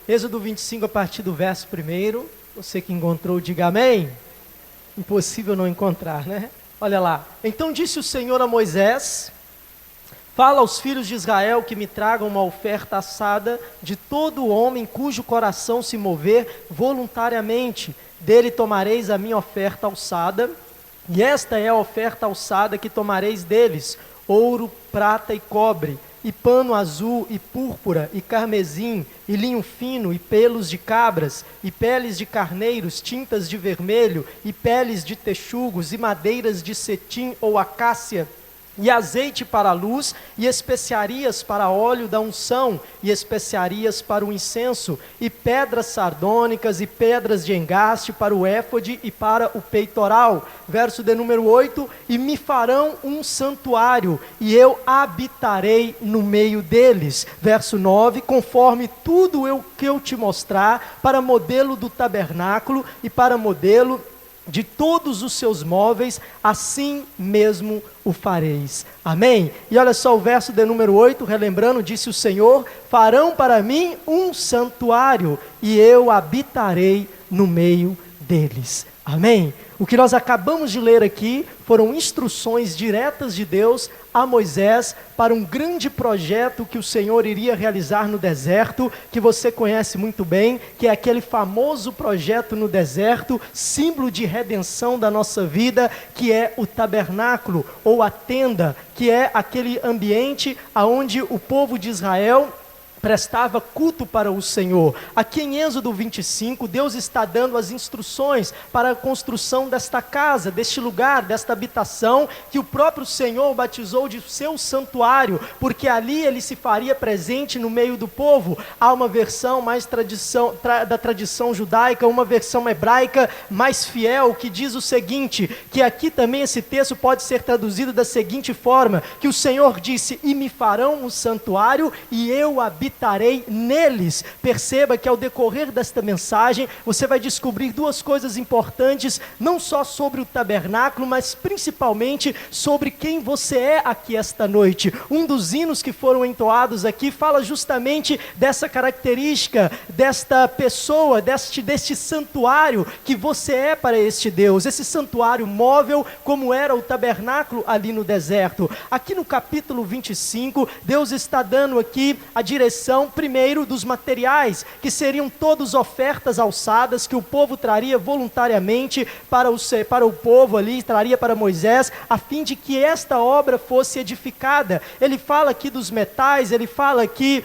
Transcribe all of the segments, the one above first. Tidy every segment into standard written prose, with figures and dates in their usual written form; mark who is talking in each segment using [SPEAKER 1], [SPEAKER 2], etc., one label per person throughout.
[SPEAKER 1] Êxodo 25, a partir do verso 1. Você que encontrou, diga amém. Impossível não encontrar, né? Olha lá. Então disse o Senhor a Moisés: fala aos filhos de Israel que me tragam uma oferta assada de todo homem cujo coração se mover voluntariamente. Dele tomareis a minha oferta alçada, e esta é a oferta alçada que tomareis deles: ouro, prata e cobre, e pano azul, e púrpura, e carmesim, e linho fino, e pelos de cabras, e peles de carneiros, tintas de vermelho, e peles de texugos, e madeiras de cetim ou acácia, e azeite para a luz, e especiarias para óleo da unção, e especiarias para o incenso, e pedras sardônicas, e pedras de engaste para o éfode e para o peitoral. Verso de número 8, e me farão um santuário, e eu habitarei no meio deles. Verso 9, conforme tudo que eu te mostrar, para modelo do tabernáculo, e para modelo de todos os seus móveis, assim mesmo o fareis. Amém? E olha só o verso de número 8, relembrando, disse o Senhor: farão para mim um santuário, e eu habitarei no meio deles. Amém? O que nós acabamos de ler aqui foram instruções diretas de Deus a Moisés para um grande projeto que o Senhor iria realizar no deserto, que você conhece muito bem, que é aquele famoso projeto no deserto, símbolo de redenção da nossa vida, que é o tabernáculo ou a tenda, que é aquele ambiente aonde o povo de Israel prestava culto para o Senhor. Aqui em Êxodo 25, Deus está dando as instruções para a construção desta casa, deste lugar, desta habitação, que o próprio Senhor batizou de seu santuário, porque ali ele se faria presente no meio do povo. Há uma versão mais da tradição judaica, uma versão hebraica mais fiel, que diz o seguinte, que aqui também esse texto pode ser traduzido da seguinte forma, que o Senhor disse: e me farão um santuário, e eu habitarei neles. Perceba que ao decorrer desta mensagem, você vai descobrir duas coisas importantes, não só sobre o tabernáculo, mas principalmente sobre quem você é aqui esta noite. Um dos hinos que foram entoados aqui fala justamente dessa característica, desta pessoa, deste santuário que você é para este Deus, esse santuário móvel, como era o tabernáculo ali no deserto. Aqui no capítulo 25, Deus está dando aqui a direção primeiro dos materiais, que seriam todas ofertas alçadas, que o povo traria voluntariamente para o povo ali, traria para Moisés, a fim de que esta obra fosse edificada. Ele fala aqui dos metais, ele fala aqui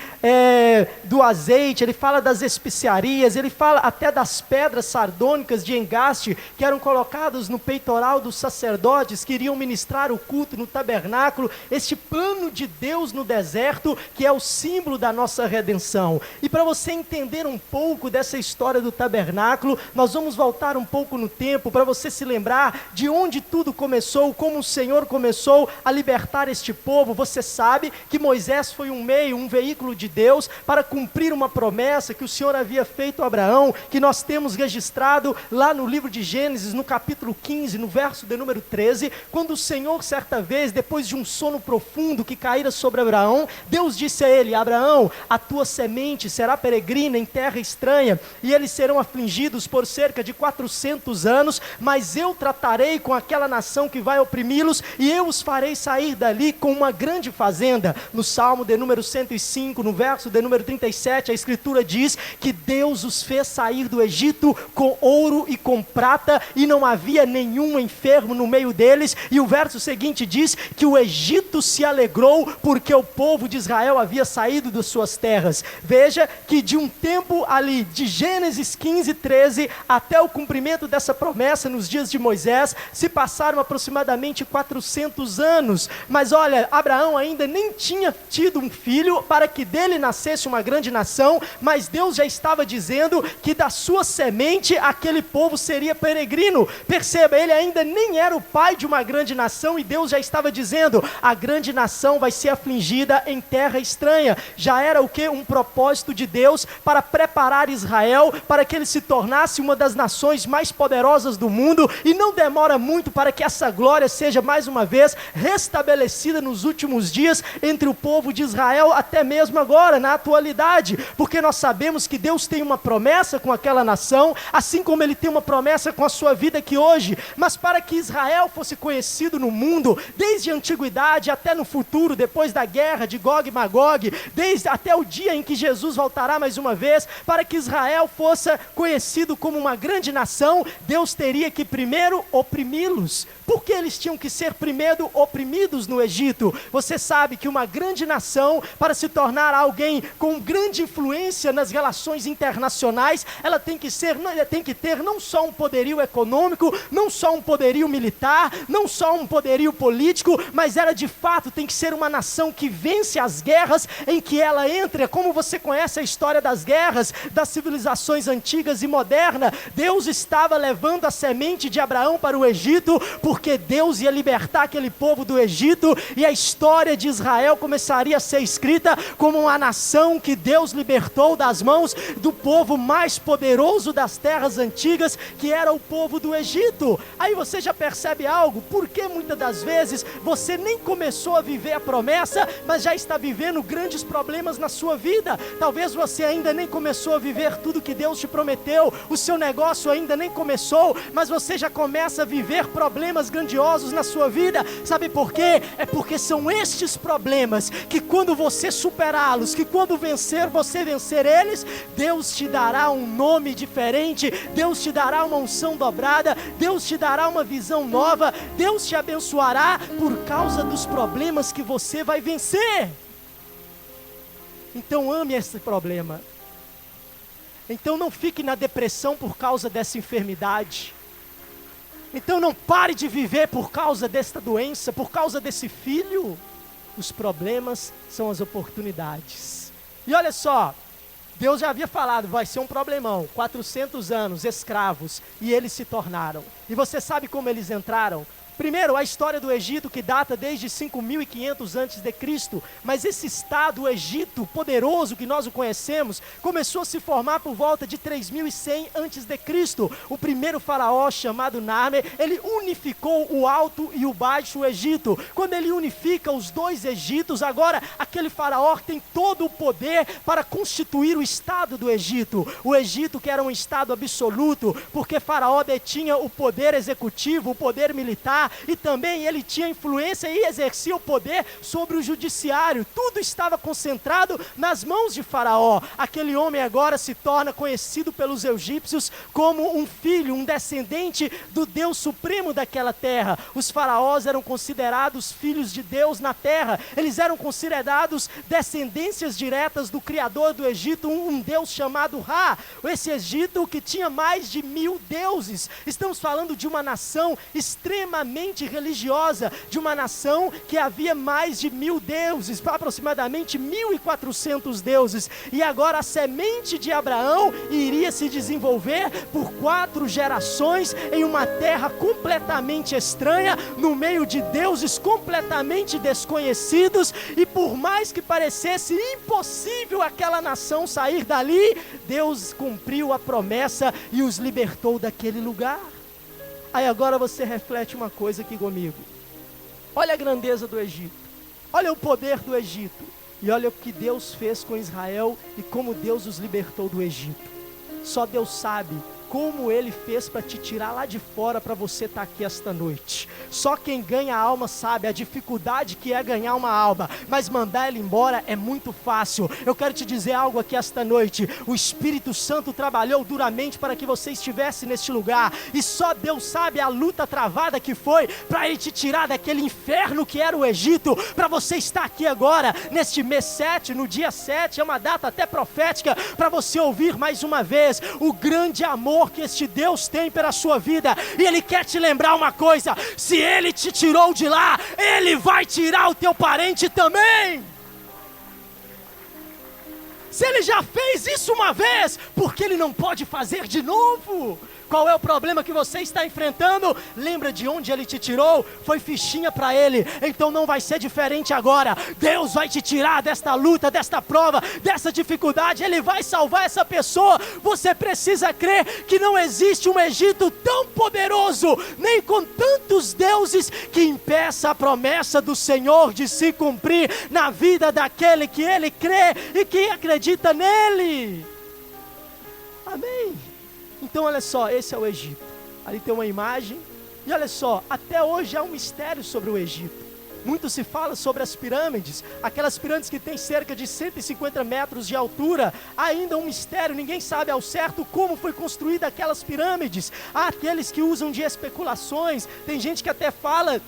[SPEAKER 1] do azeite, ele fala das especiarias, ele fala até das pedras sardônicas de engaste, que eram colocadas no peitoral dos sacerdotes, que iriam ministrar o culto no tabernáculo, este plano de Deus no deserto, que é o símbolo da nossa redenção. E para você entender um pouco dessa história do tabernáculo, nós vamos voltar um pouco no tempo, para você se lembrar de onde tudo começou, como o Senhor começou a libertar este povo. Você sabe que Moisés foi um meio, um veículo de Deus, para cumprir uma promessa que o Senhor havia feito a Abraão, que nós temos registrado lá no livro de Gênesis, no capítulo 15, no verso de número 13, quando o Senhor, certa vez, depois de um sono profundo que caíra sobre Abraão, Deus disse a ele: Abraão, a tua semente será peregrina em terra estranha, e eles serão afligidos por cerca de 400 anos, mas eu tratarei com aquela nação que vai oprimi-los, e eu os farei sair dali com uma grande fazenda. No Salmo de número 105, no verso de número 37, a Escritura diz que Deus os fez sair do Egito com ouro e com prata, e não havia nenhum enfermo no meio deles, e o verso seguinte diz que o Egito se alegrou, porque o povo de Israel havia saído das suas terras. Veja que de um tempo ali, de Gênesis 15, 13, até o cumprimento dessa promessa nos dias de Moisés, se passaram aproximadamente 400 anos, mas olha, Abraão ainda nem tinha tido um filho para que dele nascesse uma grande nação, mas Deus já estava dizendo que da sua semente aquele povo seria peregrino. Perceba, ele ainda nem era o pai de uma grande nação, e Deus já estava dizendo: a grande nação vai ser afligida em terra estranha. Já era era o quê? Um propósito de Deus para preparar Israel, para que ele se tornasse uma das nações mais poderosas do mundo, e não demora muito para que essa glória seja mais uma vez restabelecida nos últimos dias entre o povo de Israel, até mesmo agora, na atualidade, porque nós sabemos que Deus tem uma promessa com aquela nação, assim como ele tem uma promessa com a sua vida aqui hoje, mas para que Israel fosse conhecido no mundo, desde a antiguidade até no futuro, depois da guerra de Gog e Magog, desde até o dia em que Jesus voltará mais uma vez, para que Israel fosse conhecido como uma grande nação, Deus teria que primeiro oprimi-los. Por que eles tinham que ser primeiro oprimidos no Egito? Você sabe que uma grande nação, para se tornar alguém com grande influência nas relações internacionais, ela tem que ter não só um poderio econômico, não só um poderio militar, não só um poderio político, mas ela de fato tem que ser uma nação que vence as guerras em que ela entra. Como você conhece a história das guerras, das civilizações antigas e modernas, Deus estava levando a semente de Abraão para o Egito, porque Deus ia libertar aquele povo do Egito, e a história de Israel começaria a ser escrita como uma nação que Deus libertou das mãos do povo mais poderoso das terras antigas, que era o povo do Egito. Aí você já percebe algo? Porque muitas das vezes você nem começou a viver a promessa, mas já está vivendo grandes problemas na sua vida. Talvez você ainda nem começou a viver tudo que Deus te prometeu, o seu negócio ainda nem começou, mas você já começa a viver problemas grandiosos na sua vida. Sabe por quê? É porque são estes problemas que, quando você superá-los, que quando você vencer eles, Deus te dará um nome diferente, Deus te dará uma unção dobrada, Deus te dará uma visão nova, Deus te abençoará por causa dos problemas que você vai vencer. Então ame esse problema. Então não fique na depressão por causa dessa enfermidade. Então não pare de viver por causa desta doença, por causa desse filho. Os problemas são as oportunidades. E olha só, Deus já havia falado, vai ser um problemão, 400 anos, escravos, e eles se tornaram. E você sabe como eles entraram? Primeiro, a história do Egito, que data desde 5.500 a.C., mas esse estado, o Egito poderoso que nós o conhecemos, começou a se formar por volta de 3.100 a.C. O primeiro faraó, chamado Narmer, ele unificou o alto e o baixo Egito. Quando ele unifica os dois Egitos, agora aquele faraó tem todo o poder para constituir o estado do Egito. O Egito, que era um estado absoluto, porque faraó detinha o poder executivo, o poder militar, e também ele tinha influência e exercia o poder sobre o judiciário. Tudo estava concentrado nas mãos de Faraó. Aquele homem agora se torna conhecido pelos egípcios como um filho, um descendente do Deus supremo daquela terra. Os faraós eram considerados filhos de Deus na terra. Eles eram considerados descendências diretas do Criador do Egito, um Deus chamado Ra. Esse Egito que tinha mais de 1.000 deuses. Estamos falando de uma nação extremamente religiosa, de uma nação que havia mais de 1.000 deuses, aproximadamente 1.400 deuses, e agora a semente de Abraão iria se desenvolver por 4 gerações em uma terra completamente estranha, no meio de deuses completamente desconhecidos, e por mais que parecesse impossível aquela nação sair dali, Deus cumpriu a promessa e os libertou daquele lugar. Aí agora você reflete uma coisa aqui comigo. Olha a grandeza do Egito. Olha o poder do Egito. E olha o que Deus fez com Israel e como Deus os libertou do Egito. Só Deus sabe como Ele fez para te tirar lá de fora, para você estar aqui esta noite. Só quem ganha a alma sabe a dificuldade que é ganhar uma alma, mas mandar ela embora é muito fácil. Eu quero te dizer algo aqui esta noite. O Espírito Santo trabalhou duramente para que você estivesse neste lugar, e só Deus sabe a luta travada que foi para Ele te tirar daquele inferno que era o Egito, para você estar aqui agora, neste mês 7, no dia 7, é uma data até profética, para você ouvir mais uma vez o grande amor que este Deus tem pela sua vida. E Ele quer te lembrar uma coisa: se Ele te tirou de lá, Ele vai tirar o teu parente também. Se Ele já fez isso uma vez, porque Ele não pode fazer de novo? Qual é o problema que você está enfrentando? Lembra de onde Ele te tirou? Foi fichinha para Ele. Então não vai ser diferente agora. Deus vai te tirar desta luta, desta prova, dessa dificuldade. Ele vai salvar essa pessoa. Você precisa crer que não existe um Egito tão poderoso, nem com tantos deuses, que impeça a promessa do Senhor de se cumprir na vida daquele que Ele crê e que acredita nele. Amém? Então olha só, esse é o Egito. Ali tem uma imagem. E olha só, até hoje há um mistério sobre o Egito. Muito se fala sobre as pirâmides, aquelas pirâmides que têm cerca de 150 metros de altura. Ainda um mistério, ninguém sabe ao certo como foi construída aquelas pirâmides. Há aqueles que usam de especulações, tem gente que até fala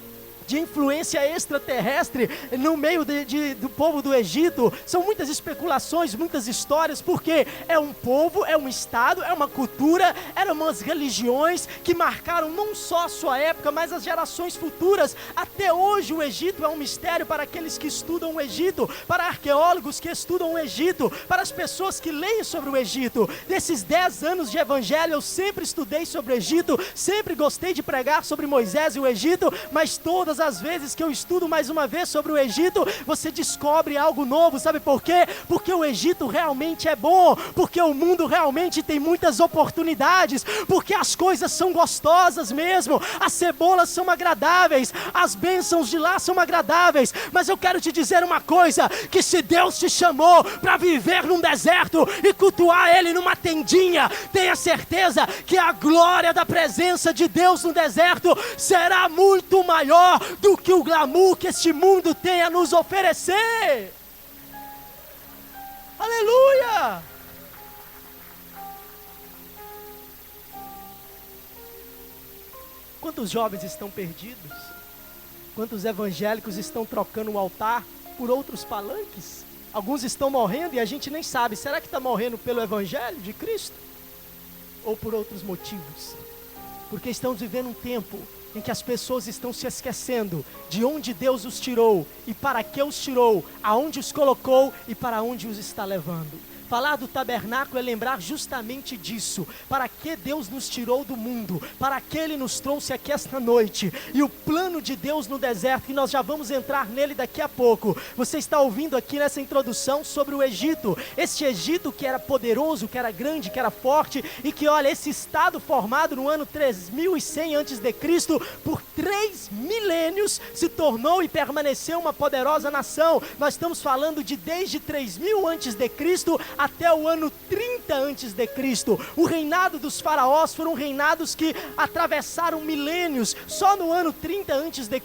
[SPEAKER 1] de influência extraterrestre no meio do povo do Egito. São muitas especulações, muitas histórias, porque é um povo, é um estado, é uma cultura, eram umas religiões que marcaram não só a sua época, mas as gerações futuras. Até hoje o Egito é um mistério para aqueles que estudam o Egito, para arqueólogos que estudam o Egito, para as pessoas que leem sobre o Egito. Desses 10 anos de evangelho eu sempre estudei sobre o Egito, sempre gostei de pregar sobre Moisés e o Egito, mas todas as vezes que eu estudo mais uma vez sobre o Egito, você descobre algo novo. Sabe por quê? Porque o Egito realmente é bom, porque o mundo realmente tem muitas oportunidades, porque as coisas são gostosas mesmo, as cebolas são agradáveis, as bênçãos de lá são agradáveis. Mas eu quero te dizer uma coisa, que se Deus te chamou para viver num deserto e cultuar Ele numa tendinha, tenha certeza que a glória da presença de Deus no deserto será muito maior do que o glamour que este mundo tem a nos oferecer. Aleluia! Quantos jovens estão perdidos? Quantos evangélicos estão trocando o altar por outros palanques? Alguns estão morrendo e a gente nem sabe. Será que está morrendo pelo evangelho de Cristo? Ou por outros motivos? Porque estamos vivendo um tempo em que as pessoas estão se esquecendo de onde Deus os tirou e para que os tirou, aonde os colocou e para onde os está levando. Falar do tabernáculo é lembrar justamente disso. Para que Deus nos tirou do mundo, para que Ele nos trouxe aqui esta noite. E o plano de Deus no deserto, e nós já vamos entrar nele daqui a pouco. Você está ouvindo aqui nessa introdução sobre o Egito. Este Egito que era poderoso, que era grande, que era forte, e que olha, esse estado formado no ano 3100 a.C., por 3 milênios se tornou e permaneceu uma poderosa nação. Nós estamos falando de desde 3000 a.C. até o ano 30 a.C. O reinado dos faraós foram reinados que atravessaram milênios. Só no ano 30 a.C.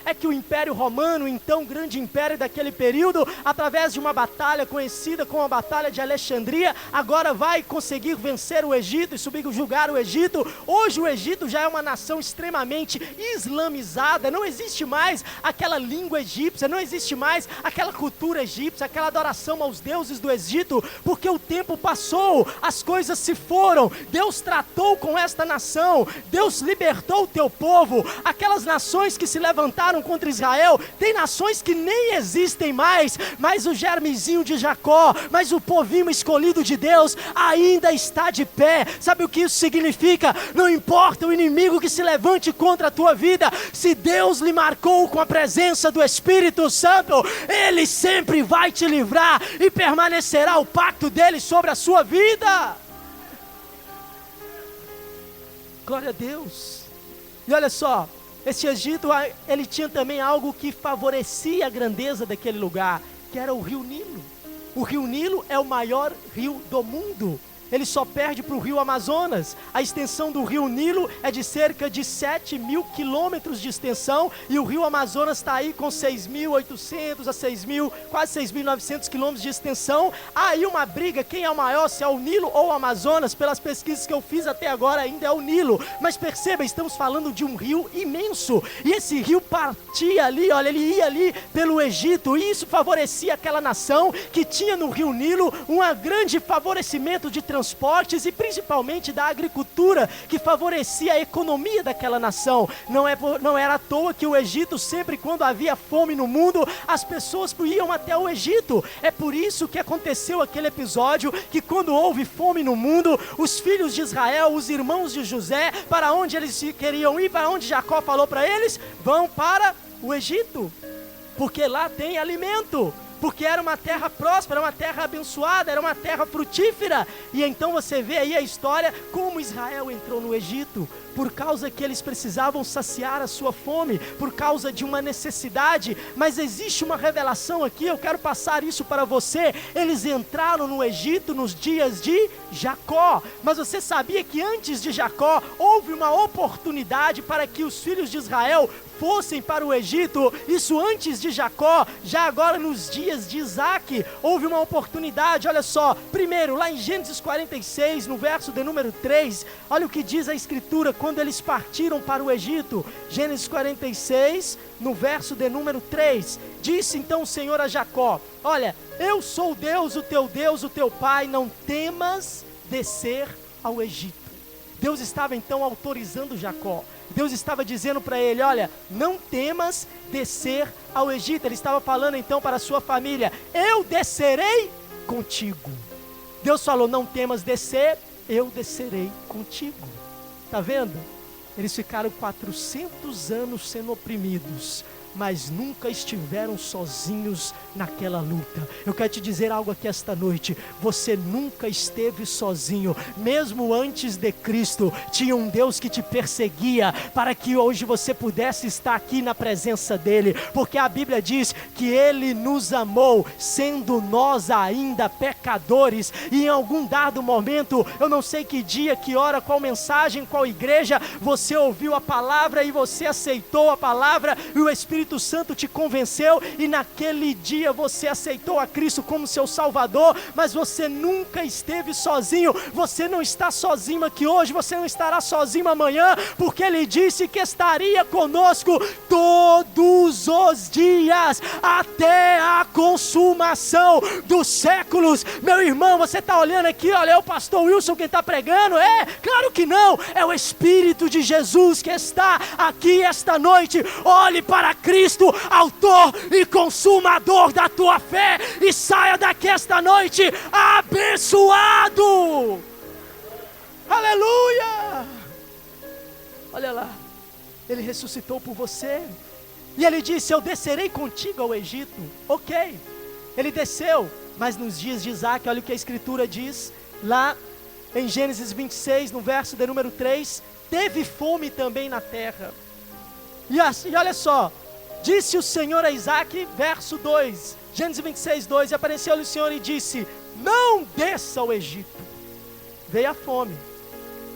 [SPEAKER 1] é que o Império Romano, então grande império daquele período, através de uma batalha conhecida como a Batalha de Alexandria, agora vai conseguir vencer o Egito e subjugar o Egito. Hoje o Egito já é uma nação extremamente islamizada. Não existe mais aquela língua egípcia, não existe mais aquela cultura egípcia, aquela adoração aos deuses do Egito, porque o tempo passou, as coisas se foram. Deus tratou com esta nação, Deus libertou o teu povo. Aquelas nações que se levantaram contra Israel, tem nações que nem existem mais, mas o germezinho de Jacó, mas o povinho escolhido de Deus ainda está de pé. Sabe o que isso significa? Não importa o inimigo que se levante contra a tua vida, se Deus lhe marcou com a presença do Espírito Santo, Ele sempre vai te livrar e permanecerá o pacto dele sobre a sua vida. Glória a Deus. E olha só, esse Egito, ele tinha também algo que favorecia a grandeza daquele lugar, que era o rio Nilo. O rio Nilo é o maior rio do mundo. Ele só perde para o rio Amazonas. A extensão do rio Nilo é de cerca de 7.000 quilômetros de extensão, e o rio Amazonas está aí com 6.800 a 6.000, quase 6.900 quilômetros de extensão. Há aí uma briga, quem é o maior, se é o Nilo ou o Amazonas. Pelas pesquisas que eu fiz até agora, ainda é o Nilo. Mas perceba, estamos falando de um rio imenso, e esse rio partia ali, olha, ele ia ali pelo Egito, e isso favorecia aquela nação que tinha no rio Nilo um grande favorecimento de transporte transportes e principalmente da agricultura, que favorecia a economia daquela nação. Não era à toa que o Egito, sempre quando havia fome no mundo, as pessoas iam até o Egito. É por isso que aconteceu aquele episódio, que quando houve fome no mundo, os filhos de Israel, os irmãos de José, para onde eles queriam ir, para onde Jacó falou para eles? Vão para o Egito, porque lá tem alimento, porque era uma terra próspera, uma terra abençoada, era uma terra frutífera. E então você vê aí a história, como Israel entrou no Egito, por causa que eles precisavam saciar a sua fome, por causa de uma necessidade. Mas existe uma revelação aqui, eu quero passar isso para você. Eles entraram no Egito nos dias de Jacó, mas você sabia que antes de Jacó, houve uma oportunidade para que os filhos de Israel fossem para o Egito? Isso antes de Jacó. Já agora nos dias de Isaac, houve uma oportunidade. Olha só, primeiro lá em Gênesis 46, no verso de número 3, olha o que diz a escritura, quando eles partiram para o Egito. Gênesis 46, no verso de número 3, disse então o Senhor a Jacó: olha, eu sou Deus, o teu pai, não temas descer ao Egito. Deus estava então autorizando Jacó. Deus estava dizendo para ele: olha, não temas descer ao Egito. Ele estava falando então para a sua família: eu descerei contigo. Deus falou: não temas descer, eu descerei contigo. Está vendo? Eles ficaram 400 anos sendo oprimidos, mas nunca estiveram sozinhos naquela luta. Eu quero te dizer algo aqui esta noite: você nunca esteve sozinho. Mesmo antes de Cristo, tinha um Deus que te perseguia, para que hoje você pudesse estar aqui na presença dEle, porque a Bíblia diz que Ele nos amou, sendo nós ainda pecadores. E em algum dado momento, eu não sei que dia, que hora, qual mensagem, qual igreja, você ouviu a palavra e você aceitou a palavra, e o Espírito Santo te convenceu, e naquele dia você aceitou a Cristo como seu Salvador. Mas você nunca esteve sozinho. Você não está sozinho aqui hoje, você não estará sozinho amanhã, porque Ele disse que estaria conosco todos os dias, até a consumação dos séculos. Meu irmão, você está olhando aqui, olha, é o pastor Wilson quem está pregando? É, claro que não, é o Espírito de Jesus que está aqui esta noite. Olhe para Cristo, autor e consumador da tua fé, e saia daqui esta noite abençoado. Aleluia! Olha lá, Ele ressuscitou por você, e Ele disse: eu descerei contigo ao Egito. Ok, Ele desceu, mas nos dias de Isaac, olha o que a escritura diz lá em Gênesis 26, no verso de número 3, teve fome também na terra. E olha só, disse o Senhor a Isaac, verso 2, Gênesis 26, 2, e apareceu-lhe o Senhor e disse: não desça ao Egito. Veio a fome.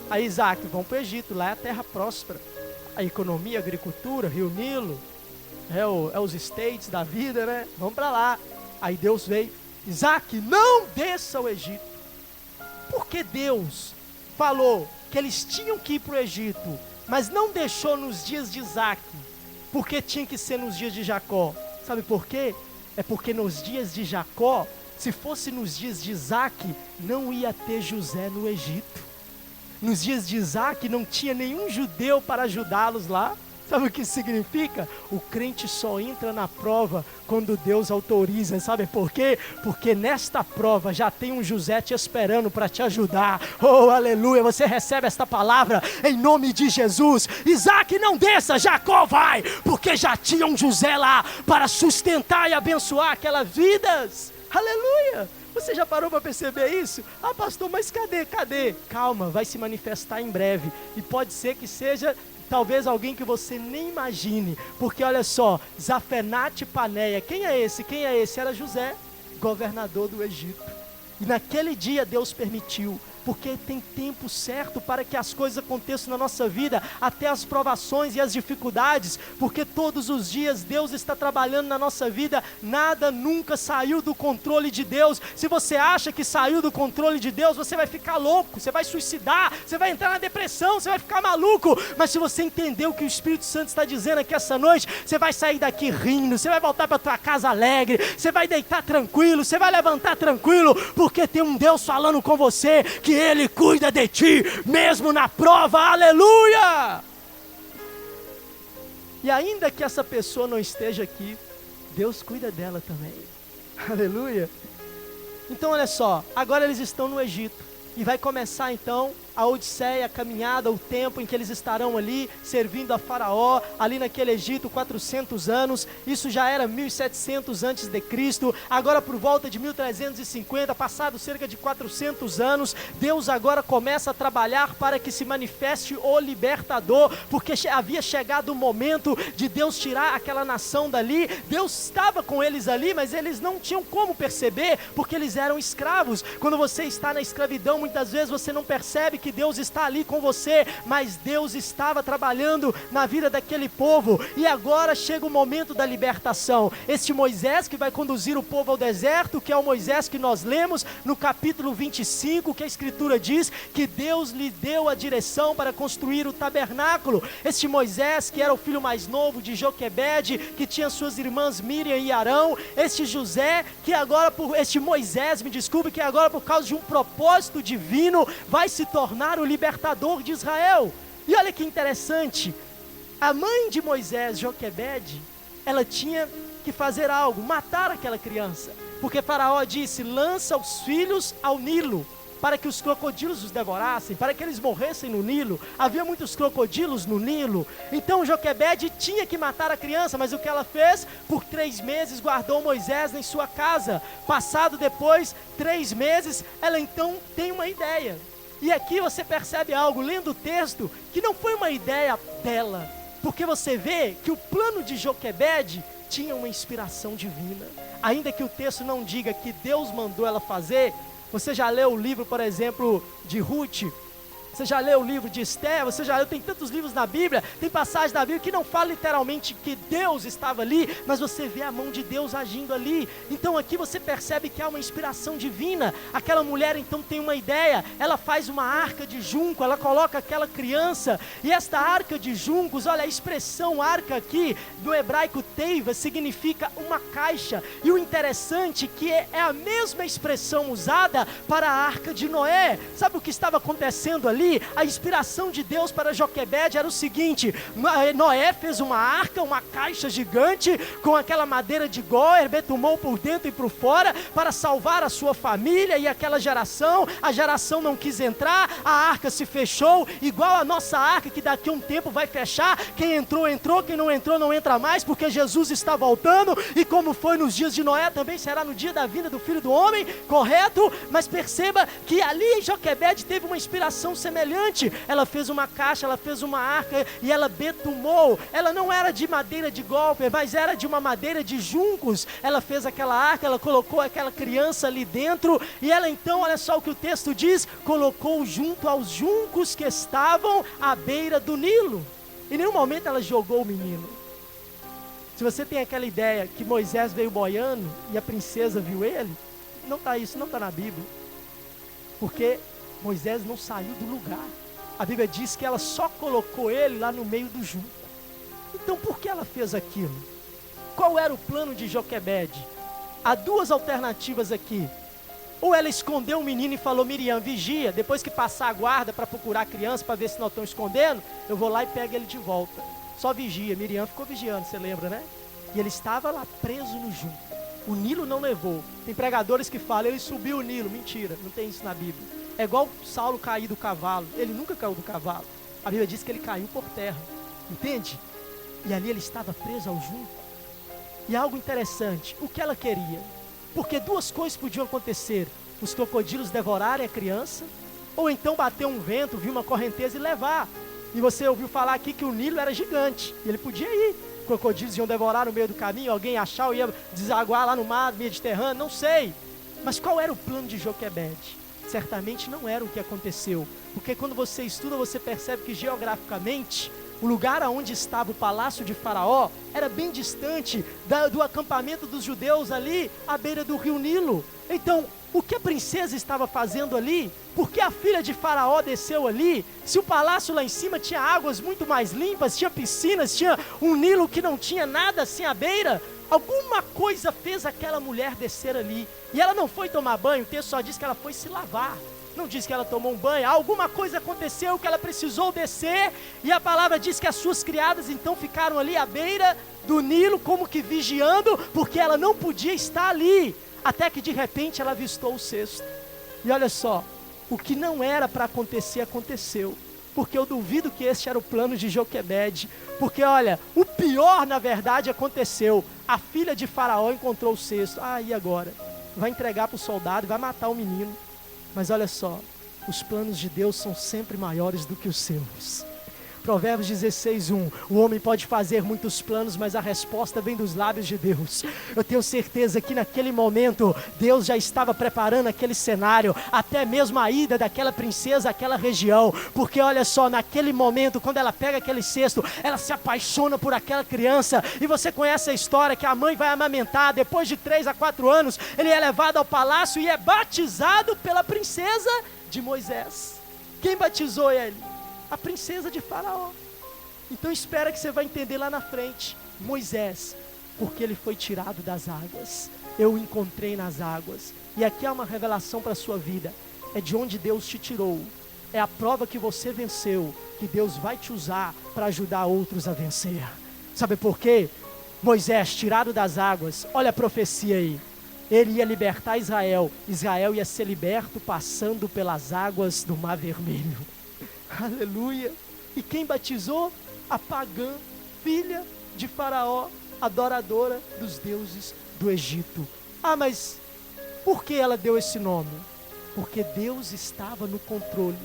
[SPEAKER 1] Aí Isaac: vão para o Egito, lá é a terra próspera, a economia, a agricultura, Rio Nilo, é os estates da vida, né? Vamos para lá. Aí Deus veio: Isaac, não desça ao Egito. Porque Deus falou que eles tinham que ir para o Egito, mas não deixou nos dias de Isaac, porque tinha que ser nos dias de Jacó. Sabe por quê? É porque nos dias de Jacó, se fosse nos dias de Isaac, não ia ter José no Egito. Nos dias de Isaac não tinha nenhum judeu para ajudá-los lá. Sabe o que isso significa? O crente só entra na prova quando Deus autoriza. Sabe por quê? Porque nesta prova já tem um José te esperando para te ajudar. Oh, aleluia, você recebe esta palavra em nome de Jesus. Isaac, não desça, Jacó vai, porque já tinha um José lá para sustentar e abençoar aquelas vidas. Aleluia. Você já parou para perceber isso? Ah, pastor, mas cadê? Calma, vai se manifestar em breve. E pode ser que seja talvez alguém que você nem imagine. Porque olha só, Zafenate Paneia, quem é esse? Era José, governador do Egito. E naquele dia Deus permitiu, porque tem tempo certo para que as coisas aconteçam na nossa vida, até as provações e as dificuldades, porque todos os dias Deus está trabalhando na nossa vida. Nada nunca saiu do controle de Deus. Se você acha que saiu do controle de Deus, você vai ficar louco, você vai suicidar, você vai entrar na depressão, você vai ficar maluco. Mas se você entender o que o Espírito Santo está dizendo aqui essa noite, você vai sair daqui rindo, você vai voltar para tua casa alegre, você vai deitar tranquilo, você vai levantar tranquilo, porque Porque tem um Deus falando com você, que Ele cuida de ti, mesmo na prova, aleluia! E ainda que essa pessoa não esteja aqui, Deus cuida dela também, aleluia! Então olha só, agora eles estão no Egito, e vai começar então a odisseia, a caminhada, o tempo em que eles estarão ali, servindo a Faraó, ali naquele Egito, 400 anos, isso já era 1700 antes de Cristo, agora por volta de 1350, passado cerca de 400 anos, Deus agora começa a trabalhar para que se manifeste o libertador, porque havia chegado o momento de Deus tirar aquela nação dali, Deus estava com eles ali, mas eles não tinham como perceber, porque eles eram escravos. Quando você está na escravidão, muitas vezes você não percebe que Deus está ali com você, mas Deus estava trabalhando na vida daquele povo, e agora chega o momento da libertação. Este Moisés que vai conduzir o povo ao deserto, que é o Moisés que nós lemos no capítulo 25, que a escritura diz que Deus lhe deu a direção para construir o tabernáculo. Este Moisés que era o filho mais novo de Joquebede, que tinha suas irmãs Miriam e Arão, este José, que agora este Moisés, me desculpe, que agora por causa de um propósito divino, vai se tornar o libertador de Israel. E olha que interessante, a mãe de Moisés, Joquebede, ela tinha que fazer algo, matar aquela criança, porque Faraó disse: lança os filhos ao Nilo, para que os crocodilos os devorassem, para que eles morressem no Nilo. Havia muitos crocodilos no Nilo, então Joquebede tinha que matar a criança, mas o que ela fez? Por 3 meses guardou Moisés em sua casa. Passado depois 3 meses, ela então tem uma ideia. E aqui você percebe algo, lendo o texto, que não foi uma ideia dela, porque você vê que o plano de Joquebede tinha uma inspiração divina. Ainda que o texto não diga que Deus mandou ela fazer, você já leu o livro, por exemplo, de Ruth? Você já leu o livro de Esther? Você já leu? Tem tantos livros na Bíblia, tem passagens da Bíblia que não fala literalmente que Deus estava ali, mas você vê a mão de Deus agindo ali. Então aqui você percebe que há uma inspiração divina. Aquela mulher então tem uma ideia, ela faz uma arca de junco, ela coloca aquela criança, e esta arca de juncos, olha a expressão arca aqui, do hebraico teiva, significa uma caixa, e o interessante que é a mesma expressão usada para a arca de Noé. Sabe o que estava acontecendo ali? A inspiração de Deus para Joquebede era o seguinte: Noé fez uma arca, uma caixa gigante, com aquela madeira de goer, betumou por dentro e por fora, para salvar a sua família e aquela geração. A geração não quis entrar, a arca se fechou, igual a nossa arca, que daqui a um tempo vai fechar. Quem entrou, entrou, quem não entrou, não entra mais, porque Jesus está voltando, e como foi nos dias de Noé, também será no dia da vinda do Filho do Homem, correto? Mas perceba que ali Joquebede teve uma inspiração semelhante. Ela fez uma caixa, ela fez uma arca, e ela betumou. Ela não era de madeira de golpe, mas era de uma madeira de juncos. Ela fez aquela arca, ela colocou aquela criança ali dentro, e ela então, olha só o que o texto diz, colocou junto aos juncos que estavam à beira do Nilo. Em nenhum momento ela jogou o menino. Se você tem aquela ideia que Moisés veio boiando e a princesa viu ele, isso não está na Bíblia, porque Moisés não saiu do lugar. A Bíblia diz que ela só colocou ele lá no meio do junco. Então por que ela fez aquilo? Qual era o plano de Joquebede? Há 2 alternativas aqui. Ou ela escondeu o menino e falou: Miriam, vigia, depois que passar a guarda para procurar a criança, para ver se não estão escondendo, eu vou lá e pego ele de volta. Só vigia. Miriam ficou vigiando, você lembra, né? E ele estava lá preso no junco. O Nilo não levou. Tem pregadores que falam: ele subiu o Nilo. Mentira, não tem isso na Bíblia. É igual Saulo cair do cavalo. Ele nunca caiu do cavalo. A Bíblia diz que ele caiu por terra. Entende? E ali ele estava preso ao junco. E algo interessante, o que ela queria? Porque 2 coisas podiam acontecer: os crocodilos devorarem a criança, ou então bater um vento, vir uma correnteza e levar. E você ouviu falar aqui que o Nilo era gigante, e ele podia ir. Crocodilos iam devorar no meio do caminho, alguém achar ou ia desaguar lá no mar Mediterrâneo, não sei. Mas qual era o plano de Joquebede? Certamente não era o que aconteceu, porque quando você estuda, você percebe que geograficamente, o lugar onde estava o palácio de Faraó era bem distante do acampamento dos judeus ali, à beira do rio Nilo. Então, o que a princesa estava fazendo ali? Por que a filha de Faraó desceu ali? Se o palácio lá em cima tinha águas muito mais limpas, tinha piscinas, tinha um Nilo que não tinha nada assim à beira, Alguma coisa fez aquela mulher descer ali. E ela não foi tomar banho, o texto só diz que ela foi se lavar. Não diz que ela tomou um banho. Alguma coisa aconteceu que ela precisou descer. E a palavra diz que as suas criadas então ficaram ali à beira do Nilo, como que vigiando, porque ela não podia estar ali. Até que de repente ela avistou o cesto. E olha só, o que não era para acontecer, aconteceu. Porque eu duvido que este era o plano de Joquebede. Porque olha, o pior na verdade aconteceu. A filha de Faraó encontrou o cesto. E agora? Vai entregar para o soldado, vai matar o menino. Mas olha só, os planos de Deus são sempre maiores do que os seus. Provérbios 16:1, o homem pode fazer muitos planos, mas a resposta vem dos lábios de Deus. Eu tenho certeza que naquele momento, Deus já estava preparando aquele cenário, até mesmo a ida daquela princesa àquela região, porque olha só, naquele momento, quando ela pega aquele cesto, ela se apaixona por aquela criança, e você conhece a história que a mãe vai amamentar, depois de 3 a 4 anos, ele é levado ao palácio e é batizado pela princesa de Moisés. Quem batizou ele? A princesa de Faraó. Então espera que você vai entender lá na frente. Moisés, porque ele foi tirado das águas. Eu o encontrei nas águas. E aqui há uma revelação para a sua vida. É de onde Deus te tirou. É a prova que você venceu, que Deus vai te usar para ajudar outros a vencer. Sabe por quê? Moisés, tirado das águas, olha a profecia aí. Ele ia libertar Israel. Israel ia ser liberto passando pelas águas do Mar Vermelho. Aleluia. E quem batizou? A pagã, filha de Faraó, adoradora dos deuses do Egito. Mas por que ela deu esse nome? Porque Deus estava no controle.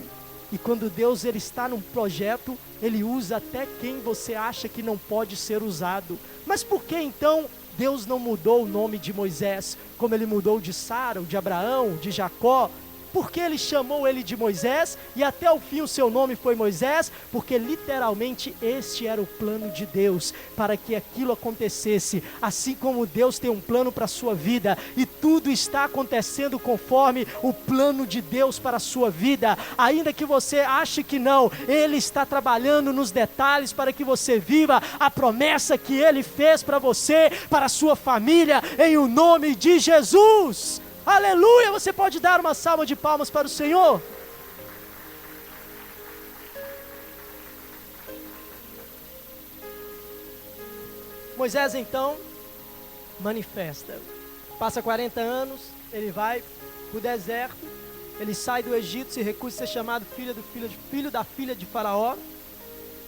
[SPEAKER 1] E quando Deus ele está num projeto, ele usa até quem você acha que não pode ser usado. Mas por que então Deus não mudou o nome de Moisés, como ele mudou de Sara, de Abraão, de Jacó? Porque ele chamou ele de Moisés, e até o fim o seu nome foi Moisés, porque literalmente este era o plano de Deus, para que aquilo acontecesse, assim como Deus tem um plano para a sua vida, e tudo está acontecendo conforme o plano de Deus para a sua vida, ainda que você ache que não, Ele está trabalhando nos detalhes para que você viva a promessa que Ele fez para você, para a sua família, em o nome de Jesus. Aleluia, você pode dar uma salva de palmas para o Senhor? Moisés então manifesta, passa 40 anos, ele vai para o deserto, ele sai do Egito, se recusa a ser chamado filho da filha de Faraó.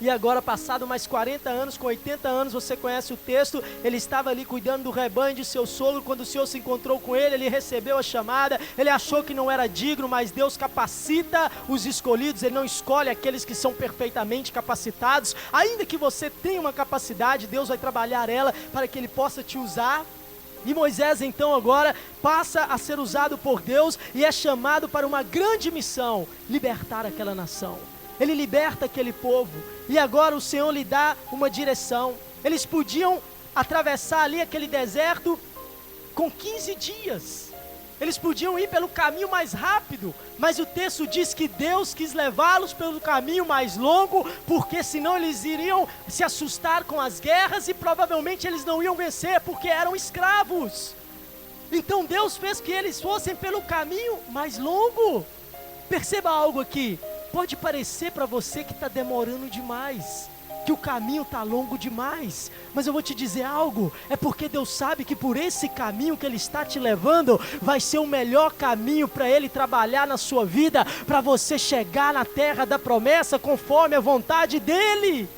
[SPEAKER 1] E agora, passado mais 40 anos, com 80 anos, você conhece o texto, ele estava ali cuidando do rebanho de seu sogro, quando o Senhor se encontrou com ele, ele recebeu a chamada, ele achou que não era digno, mas Deus capacita os escolhidos, ele não escolhe aqueles que são perfeitamente capacitados, ainda que você tenha uma capacidade, Deus vai trabalhar ela para que ele possa te usar. E Moisés então agora passa a ser usado por Deus e é chamado para uma grande missão, libertar aquela nação. Ele liberta aquele povo, e agora o Senhor lhe dá uma direção. Eles podiam atravessar ali aquele deserto com 15 dias. Eles podiam ir pelo caminho mais rápido, mas o texto diz que Deus quis levá-los pelo caminho mais longo, porque senão eles iriam se assustar com as guerras e provavelmente eles não iam vencer, porque eram escravos. Então Deus fez que eles fossem pelo caminho mais longo. Perceba algo aqui. Pode parecer para você que está demorando demais, que o caminho está longo demais, mas eu vou te dizer algo, é porque Deus sabe que por esse caminho que Ele está te levando, vai ser o melhor caminho para Ele trabalhar na sua vida, para você chegar na terra da promessa, conforme a vontade dEle.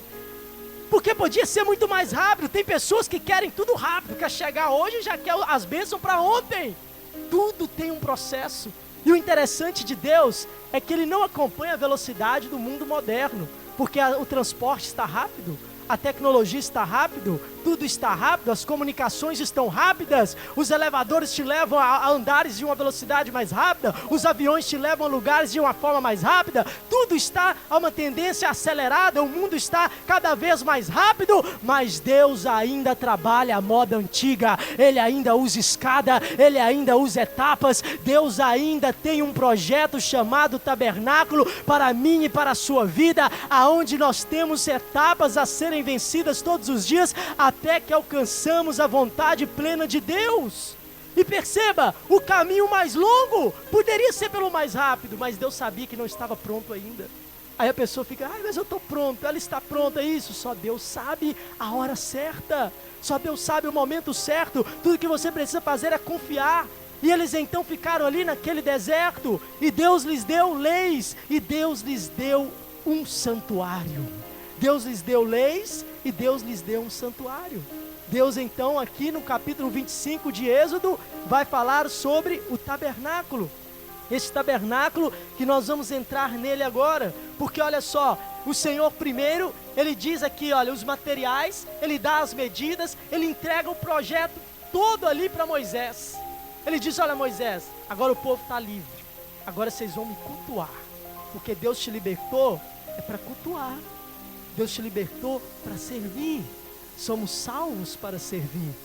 [SPEAKER 1] Porque podia ser muito mais rápido, tem pessoas que querem tudo rápido, quer chegar hoje e já quer as bênçãos para ontem. Tudo tem um processo. E o interessante de Deus é que Ele não acompanha a velocidade do mundo moderno, porque o transporte está rápido, a tecnologia está rápido, tudo está rápido, as comunicações estão rápidas, os elevadores te levam a andares de uma velocidade mais rápida, os aviões te levam a lugares de uma forma mais rápida, tudo está a uma tendência acelerada, o mundo está cada vez mais rápido, mas Deus ainda trabalha a moda antiga, Ele ainda usa escada, Ele ainda usa etapas, Deus ainda tem um projeto chamado tabernáculo para mim e para a sua vida, aonde nós temos etapas a serem vencidas todos os dias, até que alcançamos a vontade plena de Deus. E perceba, o caminho mais longo poderia ser pelo mais rápido, mas Deus sabia que não estava pronto ainda. Aí a pessoa fica, mas eu estou pronto, ela está pronta, isso. Só Deus sabe a hora certa, só Deus sabe o momento certo. Tudo que você precisa fazer é confiar. E eles então ficaram ali naquele deserto, e Deus lhes deu leis, e Deus lhes deu um santuário. Deus lhes deu leis, e Deus lhes deu um santuário. Deus então aqui no capítulo 25 de Êxodo vai falar sobre o tabernáculo. Esse tabernáculo que nós vamos entrar nele agora, porque olha só, o Senhor primeiro, Ele diz aqui, olha, os materiais, Ele dá as medidas, Ele entrega o projeto todo ali para Moisés. Ele diz, olha Moisés, agora o povo está livre, agora vocês vão me cultuar, porque Deus te libertou, é para cultuar, Deus te libertou para servir. Somos salvos para servir.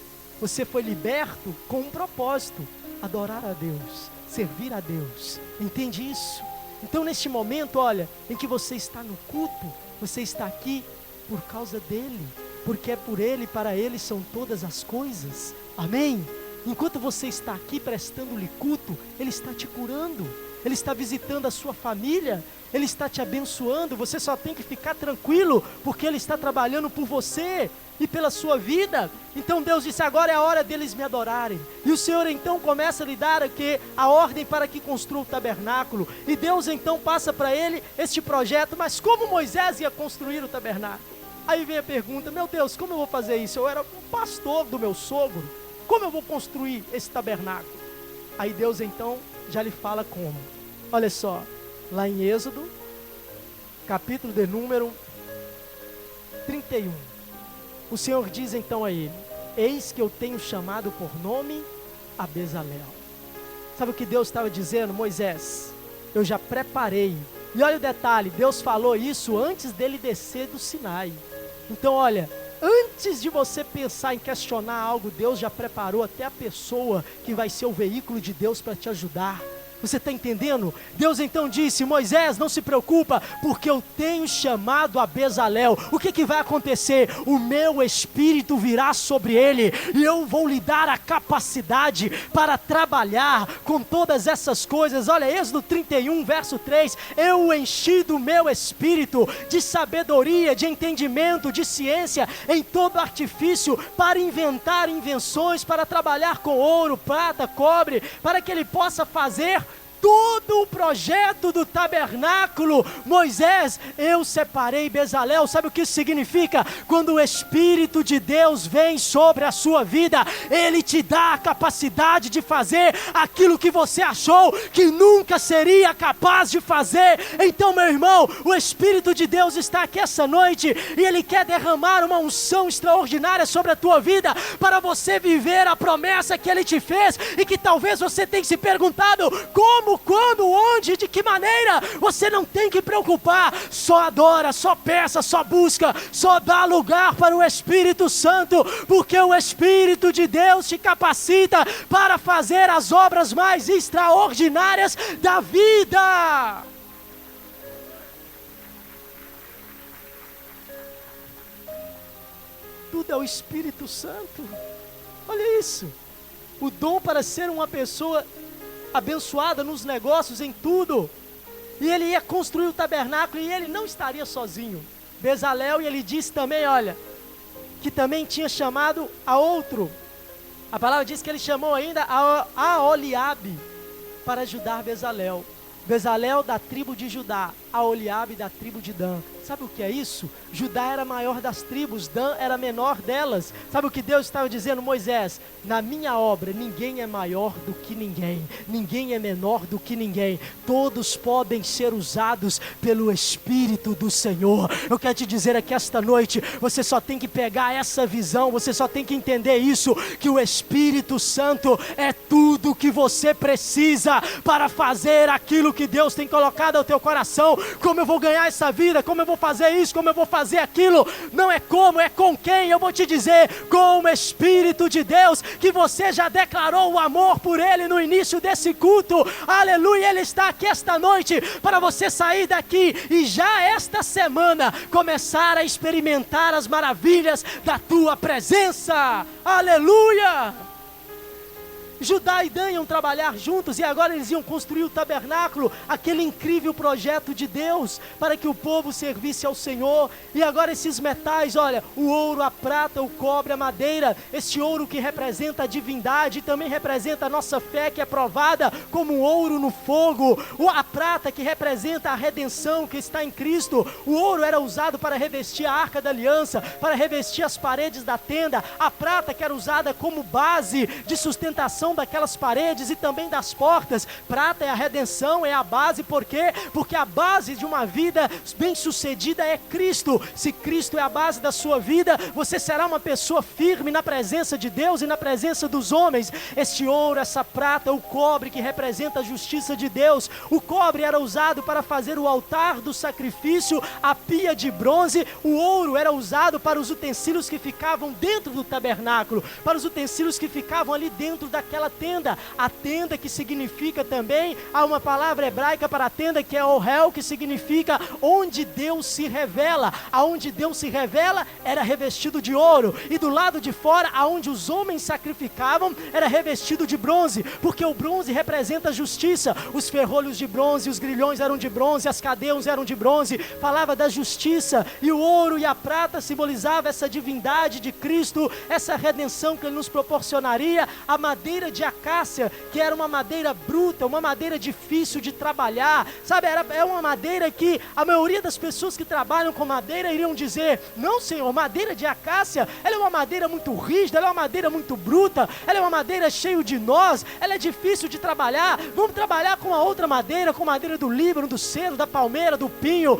[SPEAKER 1] Você foi liberto com um propósito: adorar a Deus, servir a Deus. Entende isso? Então neste momento, olha, em que você está no culto, você está aqui por causa dEle, porque é por Ele, para Ele são todas as coisas. Amém? Enquanto você está aqui prestando-lhe culto, Ele está te curando, Ele está visitando a sua família, Ele está te abençoando. Você só tem que ficar tranquilo, porque Ele está trabalhando por você e pela sua vida. Então Deus disse, agora é a hora deles me adorarem. E o Senhor então começa a lhe dar aqui a ordem para que construa o tabernáculo. E Deus então passa para ele este projeto. Mas como Moisés ia construir o tabernáculo? Aí vem a pergunta, meu Deus, como eu vou fazer isso? Eu era um pastor do meu sogro, como eu vou construir esse tabernáculo? Aí Deus então já lhe fala como. Olha só, lá em Êxodo, capítulo de número 31, o Senhor diz então a ele, eis que eu tenho chamado por nome a Bezalel. Sabe o que Deus estava dizendo? Moisés, eu já preparei. E olha o detalhe, Deus falou isso antes dele descer do Sinai. Então olha, antes de você pensar em questionar algo, Deus já preparou até a pessoa que vai ser o veículo de Deus para te ajudar. Você está entendendo? Deus então disse, Moisés, não se preocupa, porque eu tenho chamado a Bezalel. O que vai acontecer? O meu espírito virá sobre ele, e eu vou lhe dar a capacidade para trabalhar com todas essas coisas. Olha, Êxodo 31, verso 3, eu enchi do meu espírito de sabedoria, de entendimento, de ciência, em todo artifício, para inventar invenções, para trabalhar com ouro, prata, cobre, para que ele possa fazer todo o projeto do tabernáculo. Moisés, eu separei Bezalel. Sabe o que isso significa? Quando o Espírito de Deus vem sobre a sua vida, Ele te dá a capacidade de fazer aquilo que você achou que nunca seria capaz de fazer. Então, meu irmão, o Espírito de Deus está aqui essa noite, e Ele quer derramar uma unção extraordinária sobre a tua vida, para você viver a promessa que Ele te fez, e que talvez você tenha se perguntado, como, quando, onde, de que maneira? Você não tem que preocupar, só adora, só peça, só busca, só dá lugar para o Espírito Santo, porque o Espírito de Deus te capacita para fazer as obras mais extraordinárias da vida. Tudo é o Espírito Santo. Olha isso, o dom para ser uma pessoa abençoada nos negócios, em tudo. E ele ia construir o tabernáculo, e ele não estaria sozinho. Bezalel, e ele disse também, olha, que também tinha chamado a outro. A palavra diz que ele chamou ainda a Oliabe para ajudar Bezalel. Bezalel da tribo de Judá, a Oliabe da tribo de Dan. Sabe o que é isso? Judá era a maior das tribos, Dan era a menor delas. Sabe o que Deus estava dizendo? Moisés, na minha obra ninguém é maior do que ninguém, ninguém é menor do que ninguém, todos podem ser usados pelo Espírito do Senhor. Eu quero te dizer aqui esta noite, você só tem que pegar essa visão, você só tem que entender isso, que o Espírito Santo é tudo que você precisa para fazer aquilo que Deus tem colocado ao teu coração. como eu vou ganhar essa vida, como eu vou fazer isso, como eu vou fazer aquilo. Não é como, é com quem. Eu vou te dizer, com o Espírito de Deus, que você já declarou o amor por Ele no início desse culto. Aleluia, Ele está aqui esta noite para você sair daqui e já esta semana começar a experimentar as maravilhas da tua presença. Aleluia! Judá e Dan iam trabalhar juntos e agora eles iam construir o tabernáculo, aquele incrível projeto de Deus para que o povo servisse ao Senhor. E agora esses metais, olha, o ouro, a prata, o cobre, a madeira, este ouro que representa a divindade, também representa a nossa fé que é provada como ouro no fogo, a prata que representa a redenção que está em Cristo, o ouro era usado para revestir a arca da aliança, para revestir as paredes da tenda, a prata que era usada como base de sustentação daquelas paredes e também das portas. Prata é a redenção, é a base. Por quê? Porque a base de uma vida bem sucedida é Cristo. Se Cristo é a base da sua vida, você será uma pessoa firme na presença de Deus e na presença dos homens. Este ouro, essa prata, o cobre que representa a justiça de Deus. O cobre era usado para fazer o altar do sacrifício, a pia de bronze. O ouro era usado para os utensílios que ficavam dentro do tabernáculo, para os utensílios que ficavam ali dentro daquela tenda. A tenda que significa também, há uma palavra hebraica para a tenda que é ohel, que significa onde Deus se revela. Aonde Deus se revela era revestido de ouro, e do lado de fora, aonde os homens sacrificavam, era revestido de bronze, porque o bronze representa a justiça. Os ferrolhos de bronze, os grilhões eram de bronze, as cadeias eram de bronze, falava da justiça. E o ouro e a prata simbolizava essa divindade de Cristo, essa redenção que Ele nos proporcionaria. A madeira de acácia, que era uma madeira bruta, uma madeira difícil de trabalhar, sabe, é uma madeira que a maioria das pessoas que trabalham com madeira iriam dizer, não senhor, madeira de acácia, ela é uma madeira muito rígida, ela é uma madeira muito bruta, ela é uma madeira cheia de nós, ela é difícil de trabalhar, vamos trabalhar com a outra madeira, com madeira do líbano, do cedro, da palmeira, do pinho,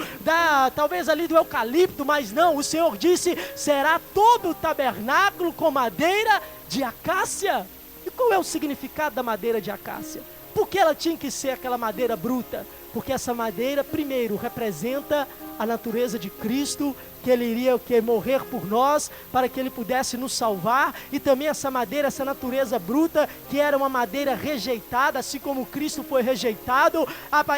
[SPEAKER 1] talvez ali do eucalipto. Mas não, o Senhor disse, será todo o tabernáculo com madeira de acácia. E qual é o significado da madeira de acácia? Por que ela tinha que ser aquela madeira bruta? Porque essa madeira, primeiro, representa a natureza de Cristo, que Ele iria morrer por nós, para que Ele pudesse nos salvar. E também essa madeira, essa natureza bruta, que era uma madeira rejeitada, assim como Cristo foi rejeitado.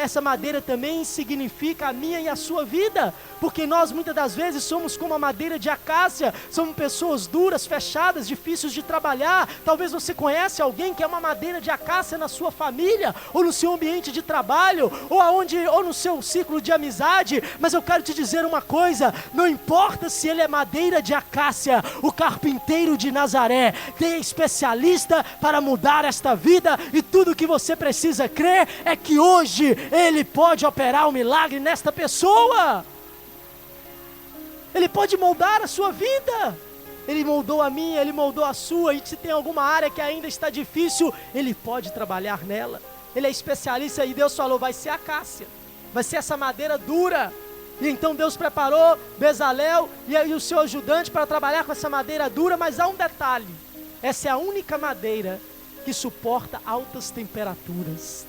[SPEAKER 1] Essa madeira também significa a minha e a sua vida, porque nós muitas das vezes somos como a madeira de acácia, somos pessoas duras, fechadas, difíceis de trabalhar. Talvez você conhece alguém que é uma madeira de acácia na sua família, ou no seu ambiente de trabalho, ou no seu ciclo de amizade. Mas eu quero te dizer uma coisa, não importa se ele é madeira de acácia, o carpinteiro de Nazaré tem especialista para mudar esta vida, e tudo que você precisa crer é que hoje Ele pode operar um milagre nesta pessoa. Ele pode moldar a sua vida. Ele moldou a minha, Ele moldou a sua, e se tem alguma área que ainda está difícil, Ele pode trabalhar nela. Ele é especialista, e Deus falou, vai ser acácia, vai ser essa madeira dura. E então Deus preparou Bezalel e o seu ajudante para trabalhar com essa madeira dura. Mas há um detalhe, essa é a única madeira que suporta altas temperaturas.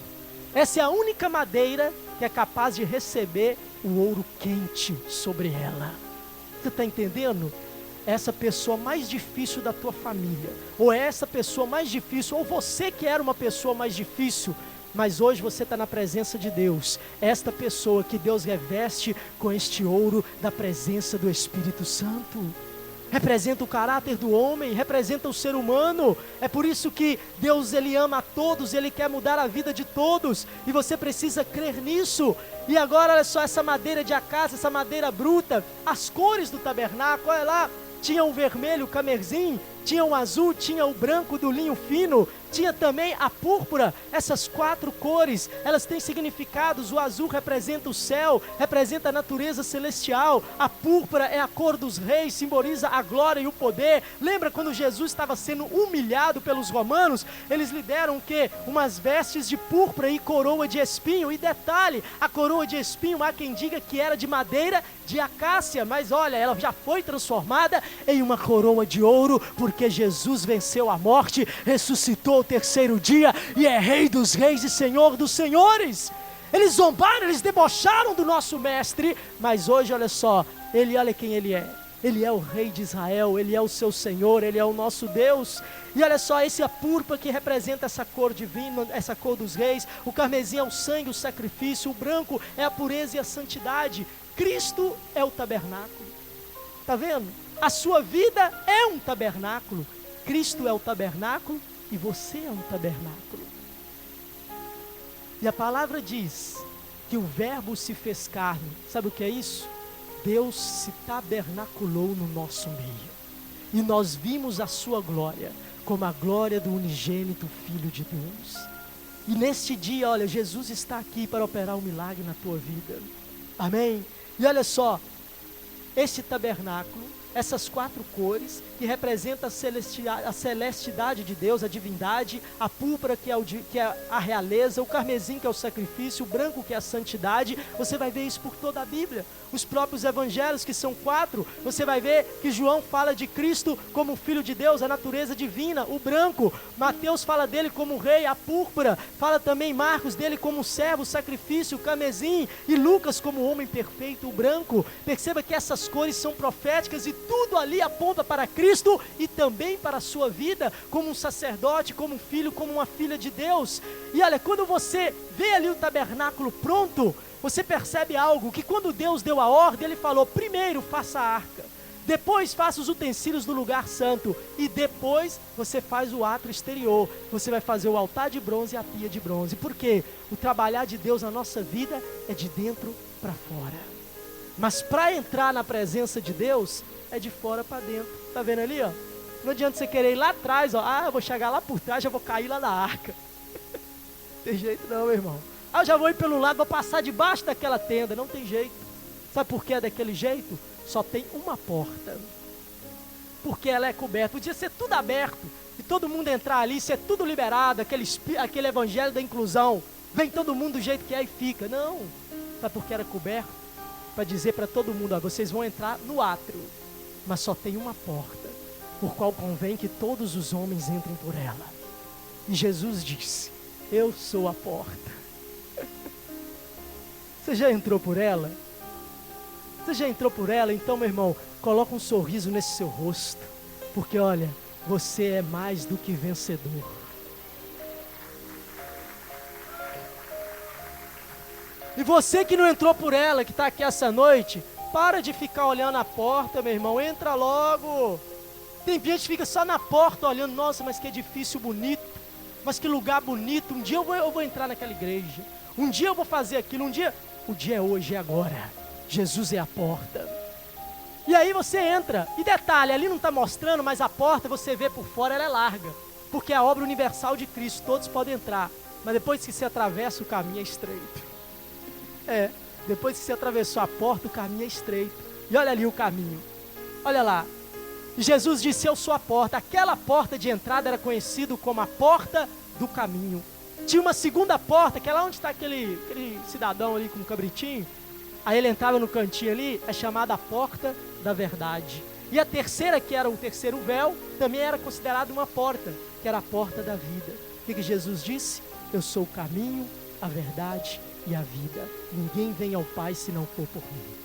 [SPEAKER 1] Essa é a única madeira que é capaz de receber o ouro quente sobre ela. Você está entendendo? Essa pessoa mais difícil da tua família, ou essa pessoa mais difícil, ou você que era uma pessoa mais difícil, mas hoje você está na presença de Deus. Esta pessoa que Deus reveste com este ouro da presença do Espírito Santo. Representa o caráter do homem, representa o ser humano. É por isso que Deus, Ele ama a todos, Ele quer mudar a vida de todos, e você precisa crer nisso. E agora olha só, essa madeira de acácia, essa madeira bruta, as cores do tabernáculo, olha lá, tinha o vermelho, o camerzim, tinha o azul, tinha o branco do linho fino, tinha também a púrpura. Essas 4 cores, elas têm significados. O azul representa o céu, representa a natureza celestial. A púrpura é a cor dos reis, simboliza a glória e o poder. Lembra quando Jesus estava sendo humilhado pelos romanos? Eles lhe deram o quê? Umas vestes de púrpura e coroa de espinho. E detalhe, a coroa de espinho, há quem diga que era de madeira de acácia, mas olha, ela já foi transformada em uma coroa de ouro, porque Jesus venceu a morte, ressuscitou ao 3º dia e é Rei dos reis e Senhor dos senhores. Eles zombaram, eles debocharam do nosso mestre, mas hoje, olha só, olha quem ele é. Ele é o rei de Israel, ele é o seu Senhor, ele é o nosso Deus. E olha só, esse púrpura que representa essa cor divina, essa cor dos reis. O carmesim é o sangue, o sacrifício. O branco é a pureza e a santidade. Cristo é o tabernáculo. Está vendo? A sua vida é um tabernáculo. Cristo é o tabernáculo e você é um tabernáculo. E a palavra diz que o verbo se fez carne. Sabe o que é isso? Deus se tabernaculou no nosso meio. E nós vimos a sua glória, como a glória do unigênito Filho de Deus. E neste dia, olha, Jesus está aqui para operar um milagre na tua vida. Amém? E olha só, este tabernáculo, essas 4 cores, que representam a celestidade de Deus, a divindade, a púrpura que é a realeza, o carmesim que é o sacrifício, o branco que é a santidade. Você vai ver isso por toda a Bíblia. Os próprios evangelhos, que são 4, você vai ver que João fala de Cristo como Filho de Deus, a natureza divina, o branco. Mateus fala dele como rei, a púrpura. Fala também Marcos dele como servo, o sacrifício, o carmesim. E Lucas como homem perfeito, o branco. Perceba que essas cores são proféticas e tudo ali aponta para Cristo e também para a sua vida, como um sacerdote, como um filho, como uma filha de Deus. E olha, quando você vê ali o tabernáculo pronto, você percebe algo, que quando Deus deu a ordem, Ele falou, primeiro faça a arca, depois faça os utensílios do lugar santo, e depois você faz o átrio exterior, você vai fazer o altar de bronze e a pia de bronze. Por quê? O trabalhar de Deus na nossa vida é de dentro para fora, mas para entrar na presença de Deus, é de fora para dentro. Está vendo ali, ó? Não adianta você querer ir lá atrás, ó, eu vou chegar lá por trás, já vou cair lá na arca. Tem jeito não, meu irmão. Eu já vou ir pelo lado, vou passar debaixo daquela tenda. Não tem jeito. Sabe por que é daquele jeito? Só tem uma porta. Porque ela é coberta. Podia ser tudo aberto e todo mundo entrar ali, ser tudo liberado, aquele evangelho da inclusão. Vem todo mundo do jeito que é e fica. Não. Sabe por que era coberto? Para dizer para todo mundo, ó, vocês vão entrar no átrio, mas só tem uma porta, por qual convém que todos os homens entrem por ela. E Jesus disse, eu sou a porta. Você já entrou por ela? Você já entrou por ela? Então, meu irmão, coloca um sorriso nesse seu rosto, porque olha, você é mais do que vencedor. E você que não entrou por ela, que está aqui essa noite, para de ficar olhando a porta, meu irmão, entra logo. Tem gente que fica só na porta olhando, nossa, mas que edifício bonito, mas que lugar bonito, um dia eu vou entrar naquela igreja, um dia eu vou fazer aquilo, o dia é hoje, é agora. Jesus é a porta. E aí você entra, e detalhe, ali não está mostrando, mas a porta você vê por fora, ela é larga, porque é a obra universal de Cristo, todos podem entrar, mas depois que você atravessa o caminho é estreito. Depois que você atravessou a porta, o caminho é estreito. E olha ali o caminho. Olha lá. Jesus disse, eu sou a porta. Aquela porta de entrada era conhecida como a porta do caminho. Tinha uma segunda porta, que é lá onde está aquele cidadão ali com um cabritinho. Aí ele entrava no cantinho ali, é chamada a porta da verdade. E a terceira, que era o terceiro véu, também era considerada uma porta, que era a porta da vida. O que Jesus disse? Eu sou o caminho, a verdade e a vida. Ninguém vem ao Pai se não for por mim.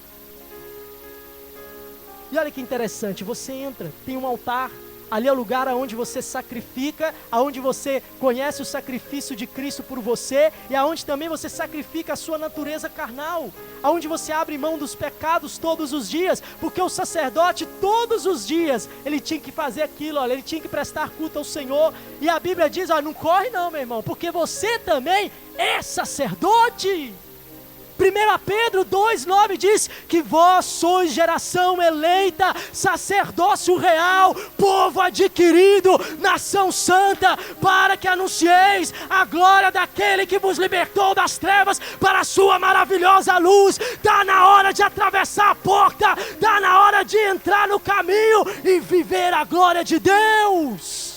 [SPEAKER 1] E olha que interessante, você entra, tem um altar, ali é o lugar onde você sacrifica, onde você conhece o sacrifício de Cristo por você, e aonde também você sacrifica a sua natureza carnal, aonde você abre mão dos pecados todos os dias, porque o sacerdote todos os dias, ele tinha que fazer aquilo, olha, ele tinha que prestar culto ao Senhor, e a Bíblia diz, olha, não corre não, meu irmão, porque você também é sacerdote. 1 Pedro 2,9 diz que vós sois geração eleita, sacerdócio real, povo adquirido, nação santa, para que anuncieis a glória daquele que vos libertou das trevas para a sua maravilhosa luz. Está na hora de atravessar a porta, está na hora de entrar no caminho e viver a glória de Deus.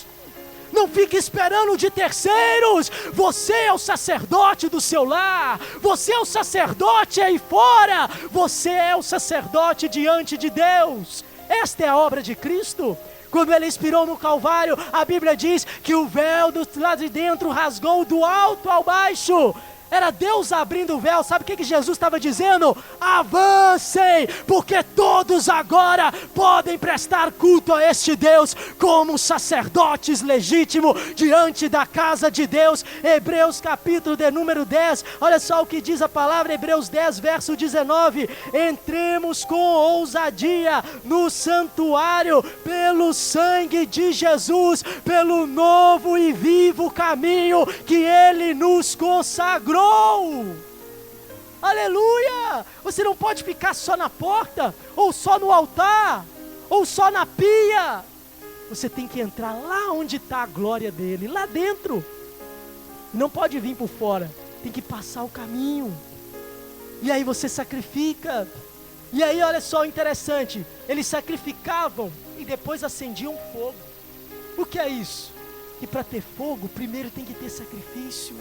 [SPEAKER 1] Não fique esperando de terceiros. Você é o sacerdote do seu lar. Você é o sacerdote aí fora. Você é o sacerdote diante de Deus. Esta é a obra de Cristo. Quando Ele expirou no Calvário, a Bíblia diz que o véu do lado de dentro rasgou do alto ao baixo. Era Deus abrindo o véu. Sabe o que Jesus estava dizendo? Avancem, porque todos agora podem prestar culto a este Deus como sacerdotes legítimos diante da casa de Deus. Hebreus capítulo de número 10, olha só o que diz a palavra, Hebreus 10 verso 19: entremos com ousadia no santuário pelo sangue de Jesus, pelo novo e vivo caminho que Ele nos consagrou. Aleluia! Você não pode ficar só na porta, ou só no altar, ou só na pia. Você tem que entrar lá onde está a glória dele, lá dentro. Não pode vir por fora, tem que passar o caminho. E aí você sacrifica. E aí olha só o interessante, eles sacrificavam e depois acendiam fogo. O que é isso? Que para ter fogo, primeiro tem que ter sacrifício.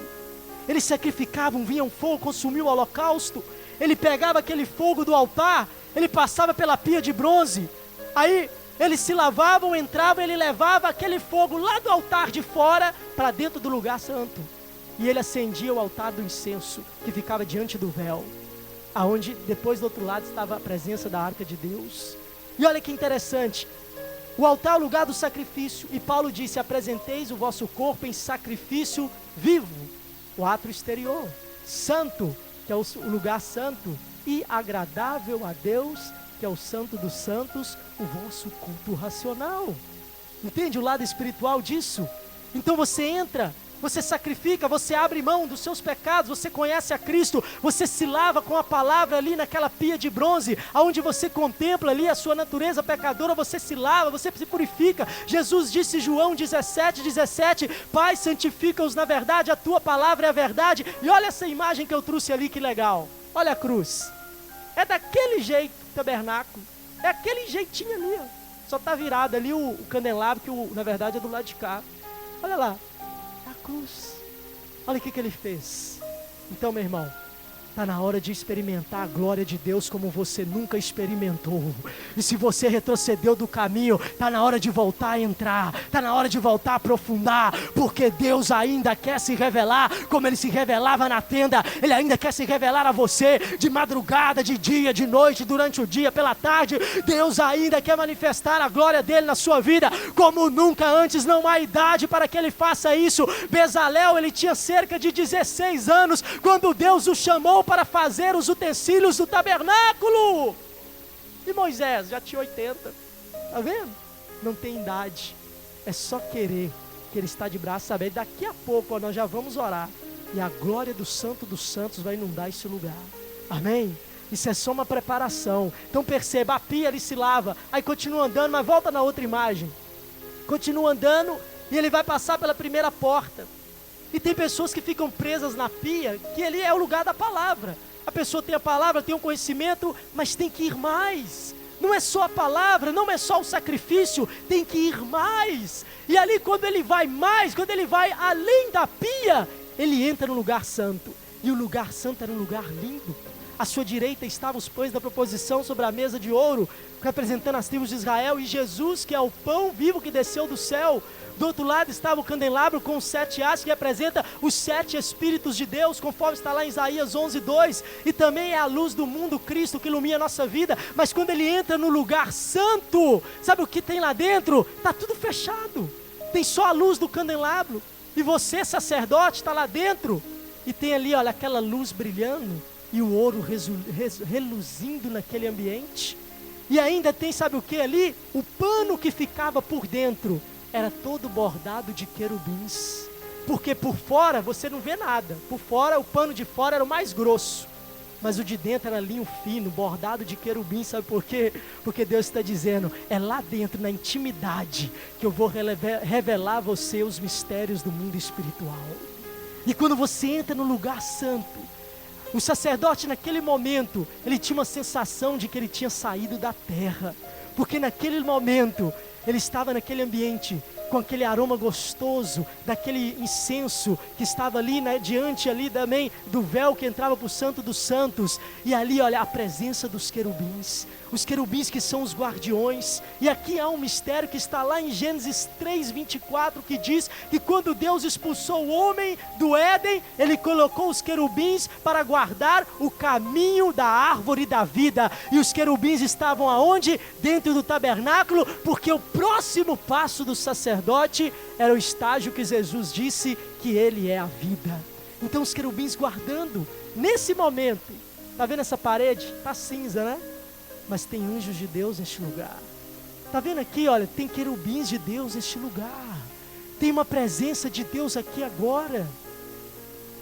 [SPEAKER 1] Eles sacrificavam, vinham fogo, consumiam o holocausto. Ele pegava aquele fogo do altar, ele passava pela pia de bronze. Aí eles se lavavam, entravam, ele levava aquele fogo lá do altar de fora para dentro do lugar santo. E ele acendia o altar do incenso que ficava diante do véu, aonde depois do outro lado estava a presença da arca de Deus. E olha que interessante, o altar é o lugar do sacrifício, e Paulo disse: apresenteis o vosso corpo em sacrifício vivo, o ato exterior, santo, que é o lugar santo, e agradável a Deus, que é o santo dos santos, o vosso culto racional. Entende o lado espiritual disso? Então você entra, você sacrifica, você abre mão dos seus pecados, você conhece a Cristo, você se lava com a palavra ali naquela pia de bronze, aonde você contempla ali a sua natureza pecadora, você se lava, você se purifica. Jesus disse em João 17:17, Pai, santifica-os na verdade, a tua palavra é a verdade. E olha essa imagem que eu trouxe ali, que legal. Olha a cruz, é daquele jeito o tabernáculo, é aquele jeitinho ali, ó. Só está virado ali o candelabro, que na verdade é do lado de cá. Olha lá, a cruz. Olha o que ele fez. Então, meu irmão, está na hora de experimentar a glória de Deus como você nunca experimentou. E se você retrocedeu do caminho, está na hora de voltar a entrar, está na hora de voltar a aprofundar, porque Deus ainda quer se revelar como Ele se revelava na tenda. Ele ainda quer se revelar a você de madrugada, de dia, de noite, durante o dia, pela tarde. Deus ainda quer manifestar a glória dele na sua vida como nunca antes. Não há idade para que ele faça isso. Bezalel, ele tinha cerca de 16 anos quando Deus o chamou para fazer os utensílios do tabernáculo. E Moisés já tinha 80. Está vendo? Não tem idade, é só querer, que ele está de braço aberto. Daqui a pouco, ó, nós já vamos orar, e a glória do Santo dos Santos vai inundar esse lugar. Amém? Isso é só uma preparação. Então perceba, a pia ele se lava, aí continua andando, mas volta na outra imagem. Continua andando e ele vai passar pela primeira porta. E tem pessoas que ficam presas na pia, que ali é o lugar da palavra. A pessoa tem a palavra, tem um conhecimento, mas tem que ir mais. Não é só a palavra, não é só o sacrifício, tem que ir mais. E ali quando ele vai mais, quando ele vai além da pia, ele entra no lugar santo. E o lugar santo era um lugar lindo. À sua direita estavam os pães da proposição sobre a mesa de ouro, representando as tribos de Israel, e Jesus, que é o pão vivo que desceu do céu. Do outro lado estava o candelabro com os 7 haste, que representa os 7 Espíritos de Deus, conforme está lá em Isaías 11:2. E também é a luz do mundo, Cristo, que ilumina a nossa vida. Mas quando ele entra no lugar santo, sabe o que tem lá dentro? Está tudo fechado, tem só a luz do candelabro. E você, sacerdote, está lá dentro, e tem ali, olha, aquela luz brilhando, e o ouro reluzindo naquele ambiente. E ainda tem, sabe o que ali? O pano que ficava por dentro era todo bordado de querubins, porque por fora você não vê nada. Por fora, o pano de fora era o mais grosso, mas o de dentro era linho fino, bordado de querubim. Sabe por quê? Porque Deus está dizendo, é lá dentro, na intimidade, que eu vou revelar a você os mistérios do mundo espiritual. E quando você entra no lugar santo, o sacerdote naquele momento, ele tinha uma sensação de que ele tinha saído da terra, porque naquele momento, ele estava naquele ambiente com aquele aroma gostoso, daquele incenso que estava ali, né, diante ali também do véu que entrava para o Santo dos Santos, e ali, olha, a presença dos querubins, os querubins que são os guardiões. E aqui há um mistério que está lá em Gênesis 3:24, que diz que quando Deus expulsou o homem do Éden, Ele colocou os querubins para guardar o caminho da árvore da vida. E os querubins estavam aonde? Dentro do tabernáculo, porque o próximo passo do sacerdote era o estágio que Jesus disse que Ele é a vida. Então os querubins guardando, nesse momento, está vendo essa parede? Está cinza, né? Mas tem anjos de Deus neste lugar. Está vendo aqui, olha, tem querubins de Deus neste lugar. Tem uma presença de Deus aqui agora.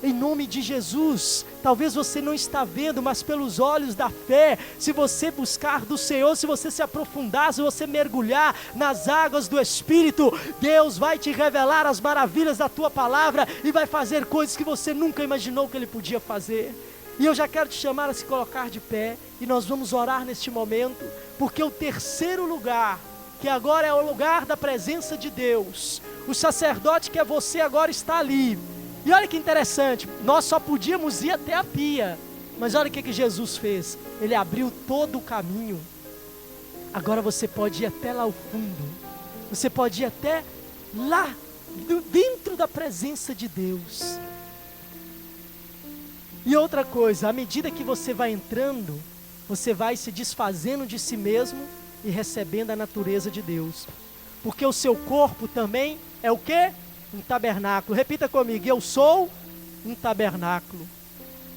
[SPEAKER 1] Em nome de Jesus. Talvez você não está vendo, mas pelos olhos da fé, se você buscar do Senhor, se você se aprofundar, se você mergulhar nas águas do Espírito, Deus vai te revelar as maravilhas da tua palavra e vai fazer coisas que você nunca imaginou que Ele podia fazer. E eu já quero te chamar a se colocar de pé, e nós vamos orar neste momento, porque o terceiro lugar, que agora é o lugar da presença de Deus, o sacerdote que é você agora está ali. E olha que interessante, nós só podíamos ir até a pia, mas olha o que Jesus fez, Ele abriu todo o caminho. Agora você pode ir até lá ao fundo, você pode ir até lá, dentro da presença de Deus. E outra coisa, à medida que você vai entrando, você vai se desfazendo de si mesmo e recebendo a natureza de Deus. Porque o seu corpo também é o quê? Um tabernáculo. Repita comigo, eu sou um tabernáculo.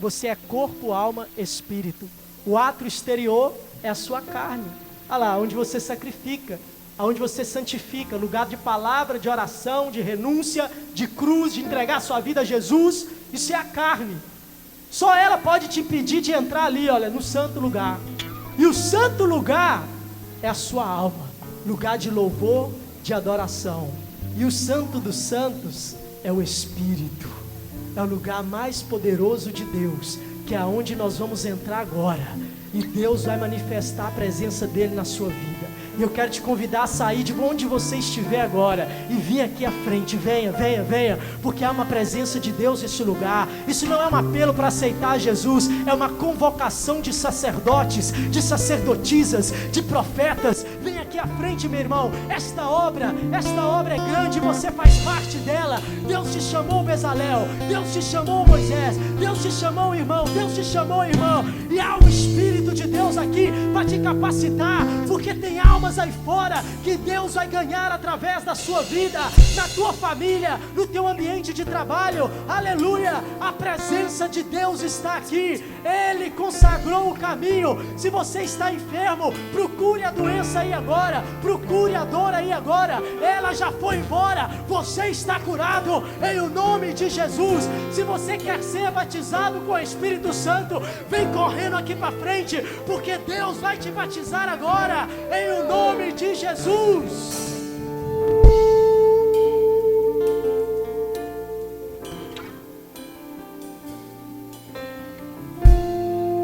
[SPEAKER 1] Você é corpo, alma, espírito. O ato exterior é a sua carne. Olha lá, onde você sacrifica, onde você santifica, lugar de palavra, de oração, de renúncia, de cruz, de entregar sua vida a Jesus. Isso é a carne. Só ela pode te impedir de entrar ali, olha, no santo lugar. E o santo lugar é a sua alma, lugar de louvor, de adoração. E o santo dos santos é o Espírito, é o lugar mais poderoso de Deus, que é aonde nós vamos entrar agora. E Deus vai manifestar a presença dEle na sua vida. E eu quero te convidar a sair de onde você estiver agora e vir aqui à frente. Venha, venha, venha, porque há uma presença de Deus nesse lugar. Isso não é um apelo para aceitar Jesus, é uma convocação de sacerdotes, de sacerdotisas, de profetas. Vem aqui à frente, meu irmão. Esta obra é grande, você faz parte dela. Deus te chamou, Bezalel, Deus te chamou, Moisés, Deus te chamou, irmão, Deus te chamou, irmão. E há o Espírito de Deus aqui para te capacitar, porque tem almas aí fora que Deus vai ganhar através da sua vida, na tua família, no teu ambiente de trabalho. Aleluia, a presença de Deus está aqui. Ele consagrou o caminho. Se você está enfermo, procure a doença aí agora, procure a dor aí agora. Ela já foi embora, você está curado em o nome de Jesus. Se você quer ser batizado com o Espírito Santo, vem correndo aqui para frente, porque Deus vai te batizar agora em o nome de Jesus.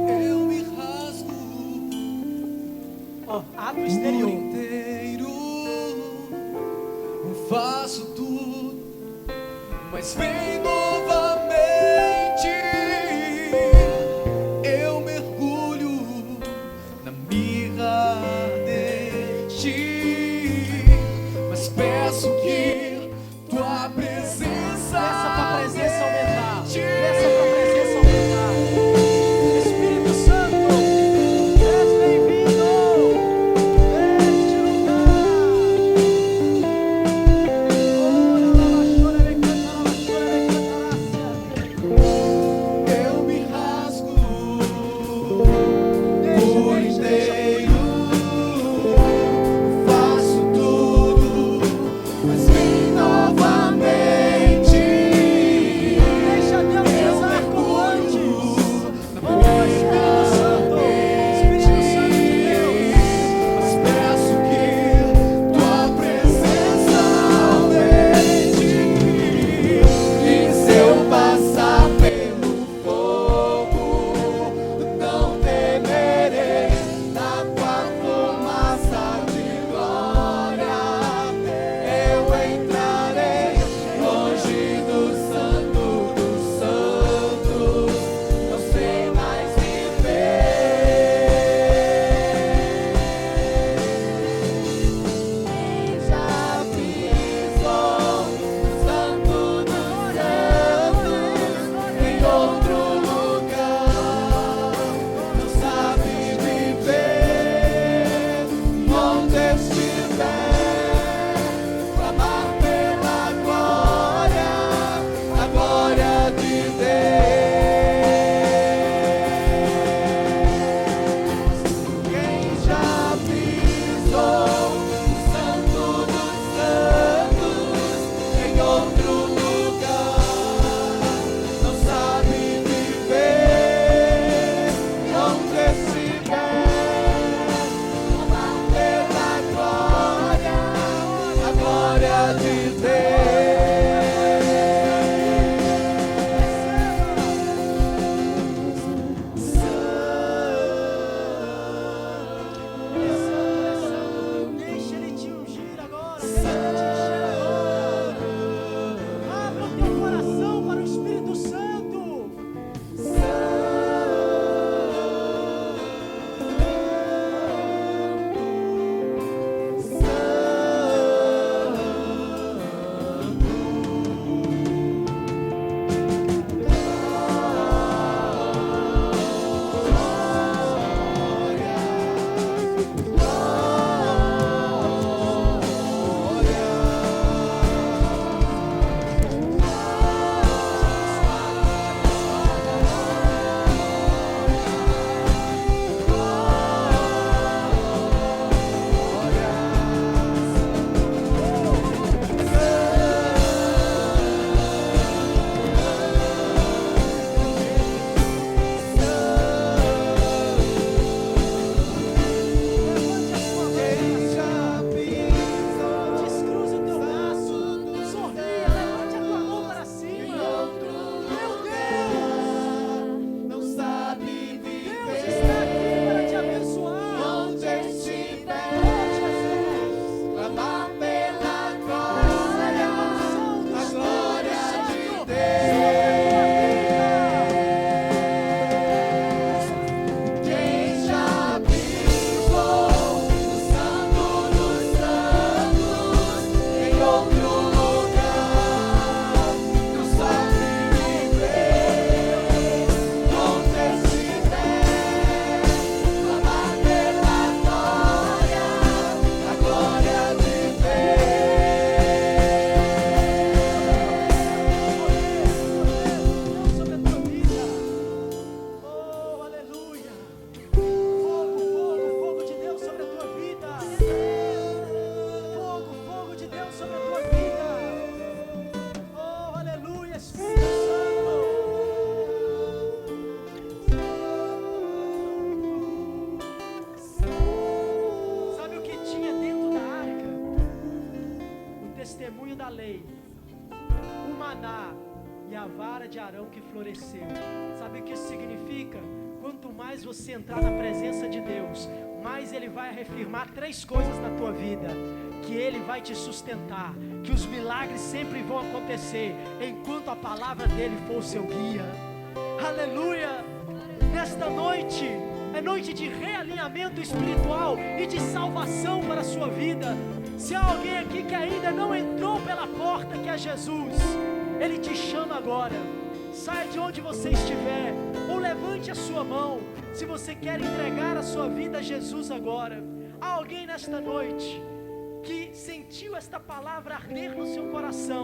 [SPEAKER 2] Eu me rasgo
[SPEAKER 1] Ato exterior
[SPEAKER 2] inteiro, faço tudo, mas vem novamente. Eu mergulho na mirra de ti, mas peço que tua presença
[SPEAKER 1] Peça para a presença aumentar.
[SPEAKER 2] aumente.
[SPEAKER 1] Peça para a presença aumentar. Espírito Santo, és bem-vindo neste lugar. maná e a vara de Arão que floresceu. Sabe o que isso significa? Quanto mais você entrar na presença de Deus, mais Ele vai reafirmar 3 coisas na tua vida: que Ele vai te sustentar, que os milagres sempre vão acontecer enquanto a palavra dEle for o seu guia. Aleluia! Nesta noite é noite de realinhamento espiritual e de salvação para a sua vida. Se há alguém aqui que ainda não entrou pela porta que é Jesus, Ele te chama agora. Saia de onde você estiver, ou levante a sua mão, se você quer entregar a sua vida a Jesus agora. Há alguém nesta noite que sentiu esta palavra arder no seu coração?